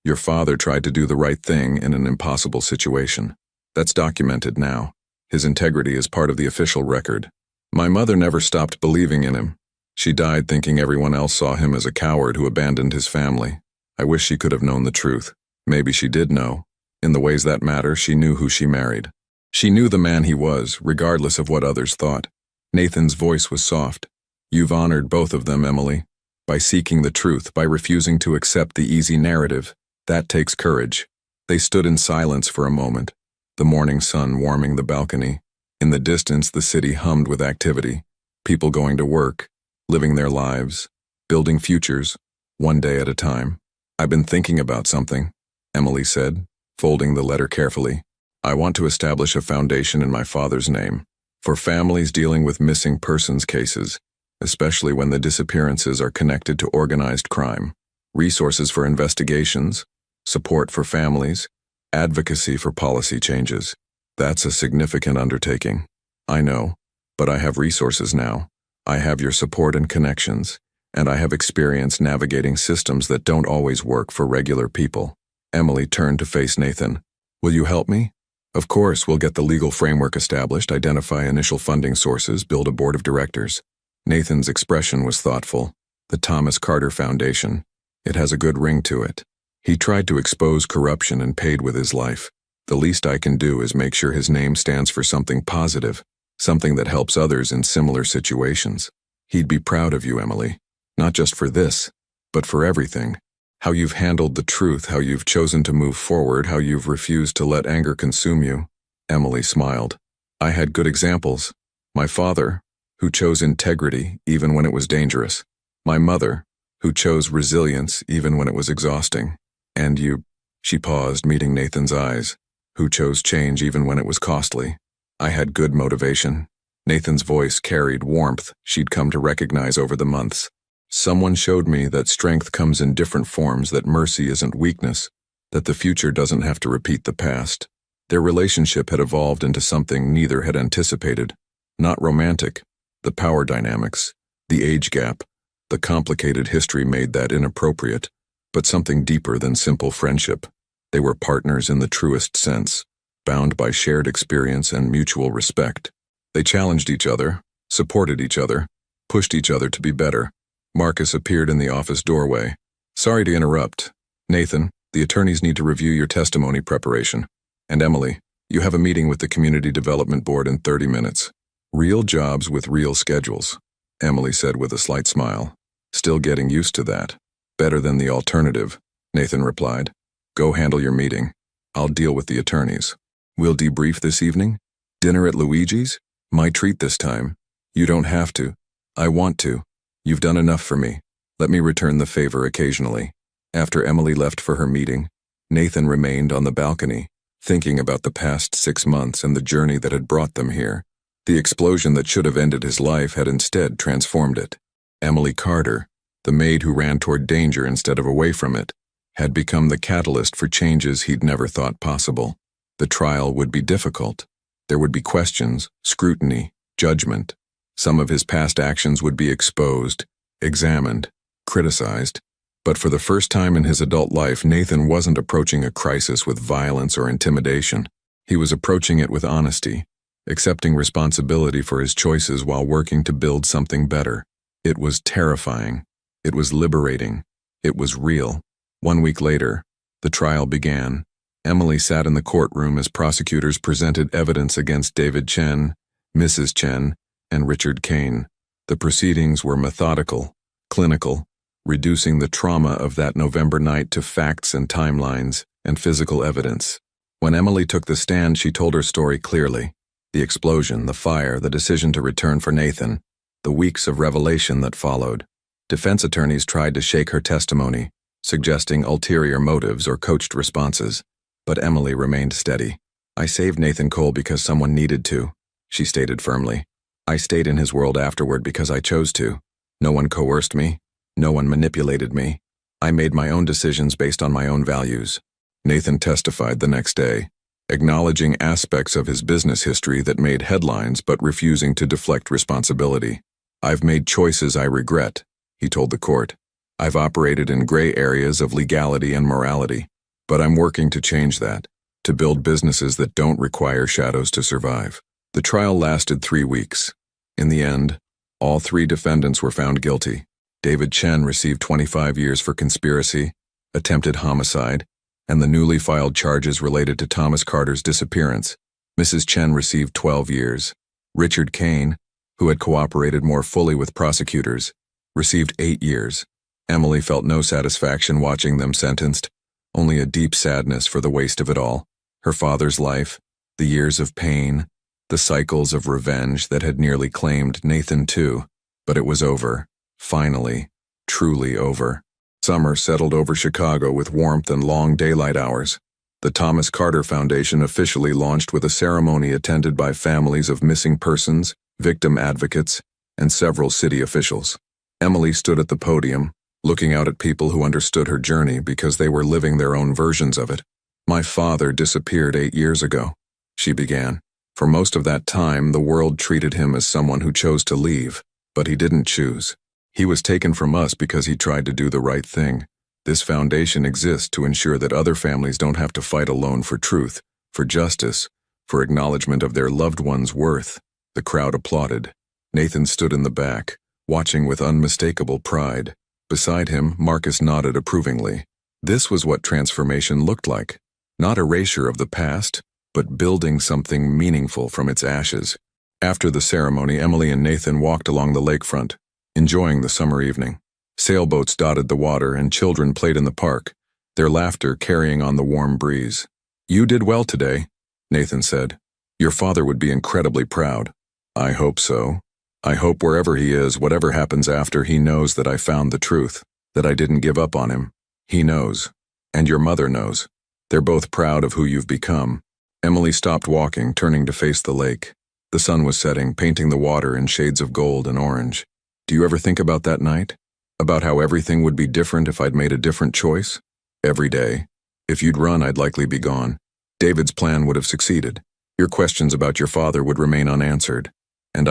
"Your father tried to do the right thing in an impossible situation. That's documented now. His integrity is part of the official record. My mother never stopped believing in him. She died thinking everyone else saw him as a coward who abandoned his family. I wish she could have known the truth. Maybe she did know. In the ways that matter, she knew who she married. She knew the man he was, regardless of what others thought." Nathan's voice was soft. "You've honored both of them, Emily. By seeking the truth, by refusing to accept the easy narrative. That takes courage." They stood in silence for a moment, the morning sun warming the balcony. In the distance, the city hummed with activity, people going to work, living their lives, building futures, one day at a time. "I've been thinking about something," Emily said, folding the letter carefully. "I want to establish a foundation in my father's name, for families dealing with missing persons cases, especially when the disappearances are connected to organized crime. Resources for investigations, support for families, advocacy for policy changes. That's a significant undertaking. I know, but I have resources now. I have your support and connections, and I have experience navigating systems that don't always work for regular people." Emily turned to face Nathan. "Will you help me?" "Of course, we'll get the legal framework established, identify initial funding sources, build a board of directors." Nathan's expression was thoughtful. "The Thomas Carter Foundation. It has a good ring to it. He tried to expose corruption and paid with his life. The least I can do is make sure his name stands for something positive, something that helps others in similar situations. He'd be proud of you, Emily. Not just for this, but for everything. How you've handled the truth, how you've chosen to move forward, how you've refused to let anger consume you." Emily smiled. "I had good examples. My father, who chose integrity even when it was dangerous. My mother, who chose resilience even when it was exhausting. And you," she paused, meeting Nathan's eyes, "who chose change even when it was costly. I had good motivation." Nathan's voice carried warmth she'd come to recognize over the months. "Someone showed me that strength comes in different forms, that mercy isn't weakness, that the future doesn't have to repeat the past." Their relationship had evolved into something neither had anticipated. Not romantic. The power dynamics, the age gap, the complicated history made that inappropriate, but something deeper than simple friendship. They were partners in the truest sense, bound by shared experience and mutual respect. They challenged each other, supported each other, pushed each other to be better. Marcus appeared in the office doorway. "Sorry to interrupt. Nathan, the attorneys need to review your testimony preparation. And Emily, you have a meeting with the Community Development Board in 30 minutes. Real jobs with real schedules," Emily said with a slight smile. "Still getting used to that. Better than the alternative," Nathan replied. "Go handle your meeting. I'll deal with the attorneys. We'll debrief this evening? Dinner at Luigi's? My treat this time. You don't have to. I want to. You've done enough for me. Let me return the favor occasionally." After Emily left for her meeting, Nathan remained on the balcony, thinking about the past 6 months and the journey that had brought them here. The explosion that should have ended his life had instead transformed it. Emily Carter, the maid who ran toward danger instead of away from it, had become the catalyst for changes he'd never thought possible. The trial would be difficult. There would be questions, scrutiny, judgment. Some of his past actions would be exposed, examined, criticized. But for the first time in his adult life, Nathan wasn't approaching a crisis with violence or intimidation. He was approaching it with honesty, accepting responsibility for his choices while working to build something better. It was terrifying. It was liberating. It was real. 1 week later, the trial began. Emily sat in the courtroom as prosecutors presented evidence against David Chen, Mrs. Chen, and Richard Kane. The proceedings were methodical, clinical, reducing the trauma of that November night to facts and timelines and physical evidence. When Emily took the stand, she told her story clearly. The explosion, the fire, the decision to return for Nathan, the weeks of revelation that followed. Defense attorneys tried to shake her testimony, suggesting ulterior motives or coached responses. But Emily remained steady. "I saved Nathan Cole because someone needed to," she stated firmly. "I stayed in his world afterward because I chose to. No one coerced me. No one manipulated me. I made my own decisions based on my own values." Nathan testified the next day, acknowledging aspects of his business history that made headlines but refusing to deflect responsibility. "I've made choices I regret," he told the court. "I've operated in gray areas of legality and morality, but I'm working to change that, to build businesses that don't require shadows to survive." The trial lasted 3 weeks. In the end, all 3 defendants were found guilty. David Chen received 25 years for conspiracy, attempted homicide, and the newly filed charges related to Thomas Carter's disappearance. Mrs. Chen received 12 years. Richard Kane, who had cooperated more fully with prosecutors, received 8 years. Emily felt no satisfaction watching them sentenced. only a deep sadness for the waste of it all. Her father's life, the years of pain, the cycles of revenge that had nearly claimed Nathan too. But it was over. Finally. Truly over. Summer settled over Chicago with warmth and long daylight hours. The Thomas Carter Foundation officially launched with a ceremony attended by families of missing persons, victim advocates, and several city officials. Emily stood at the podium, looking out at people who understood her journey because they were living their own versions of it. "My father disappeared 8 years ago," she began. "For most of that time, the world treated him as someone who chose to leave, but he didn't choose. He was taken from us because he tried to do the right thing. This foundation exists to ensure that other families don't have to fight alone for truth, for justice, for acknowledgement of their loved one's worth." The crowd applauded. Nathan stood in the back, watching with unmistakable pride. Beside him, Marcus nodded approvingly. This was what transformation looked like. Not erasure of the past, but building something meaningful from its ashes. After the ceremony, Emily and Nathan walked along the lakefront, enjoying the summer evening. Sailboats dotted the water and children played in the park, their laughter carrying on the warm breeze. "You did well today," Nathan said. "Your father would be incredibly proud." "I hope so. I hope wherever he is, whatever happens after, he knows that I found the truth, that I didn't give up on him. He knows. And your mother knows. They're both proud of who you've become." Emily stopped walking, turning to face the lake. The sun was setting, painting the water in shades of gold and orange. "Do you ever think about that night? About how everything would be different if I'd made a different choice? Every day. If you'd run, I'd likely be gone. David's plan would have succeeded. Your questions about your father would remain unanswered. And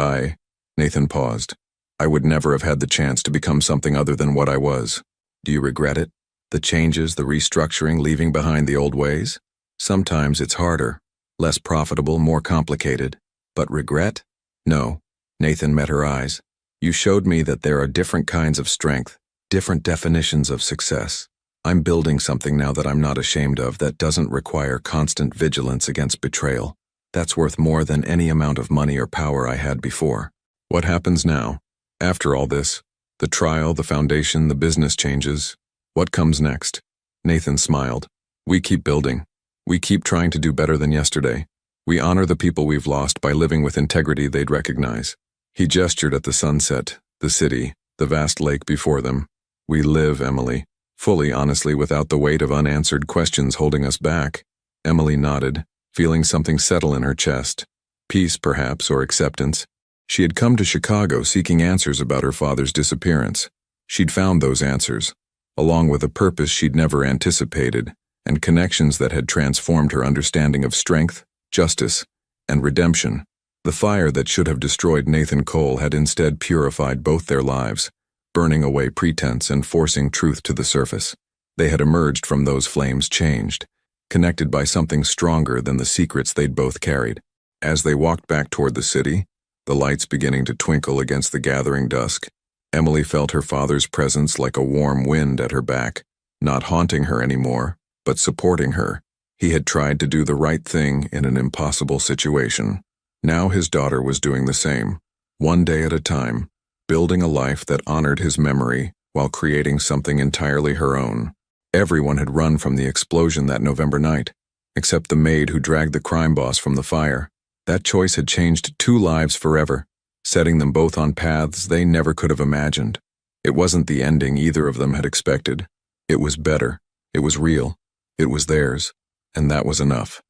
Nathan paused. I would never have had the chance to become something other than what I was. Do you regret it? The changes, the restructuring, leaving behind the old ways? Sometimes it's harder, less profitable, more complicated. But regret? No. Nathan met her eyes. You showed me that there are different kinds of strength, different definitions of success. I'm building something now that I'm not ashamed of, that doesn't require constant vigilance against betrayal. That's worth more than any amount of money or power I had before. What happens now? After all this, the trial, the foundation, the business changes. What comes next? Nathan smiled. We keep building. We keep trying to do better than yesterday. We honor the people we've lost by living with integrity they'd recognize. He gestured at the sunset, the city, the vast lake before them. We live, Emily, fully, honestly, without the weight of unanswered questions holding us back. Emily nodded, feeling something settle in her chest. Peace, perhaps, or acceptance. She had come to Chicago seeking answers about her father's disappearance. She'd found those answers, along with a purpose she'd never anticipated, and connections that had transformed her understanding of strength, justice, and redemption. The fire that should have destroyed Nathan Cole had instead purified both their lives, burning away pretense and forcing truth to the surface. They had emerged from those flames changed, connected by something stronger than the secrets they'd both carried. As they walked back toward the city, the lights beginning to twinkle against the gathering dusk, Emily felt her father's presence like a warm wind at her back, not haunting her anymore, but supporting her. He had tried to do the right thing in an impossible situation. Now his daughter was doing the same, one day at a time, building a life that honored his memory while creating something entirely her own. Everyone had run from the explosion that November night, except the maid who dragged the crime boss from the fire. That choice had changed 2 lives forever, setting them both on paths they never could have imagined. It wasn't the ending either of them had expected. It was better. It was real. It was theirs. And that was enough.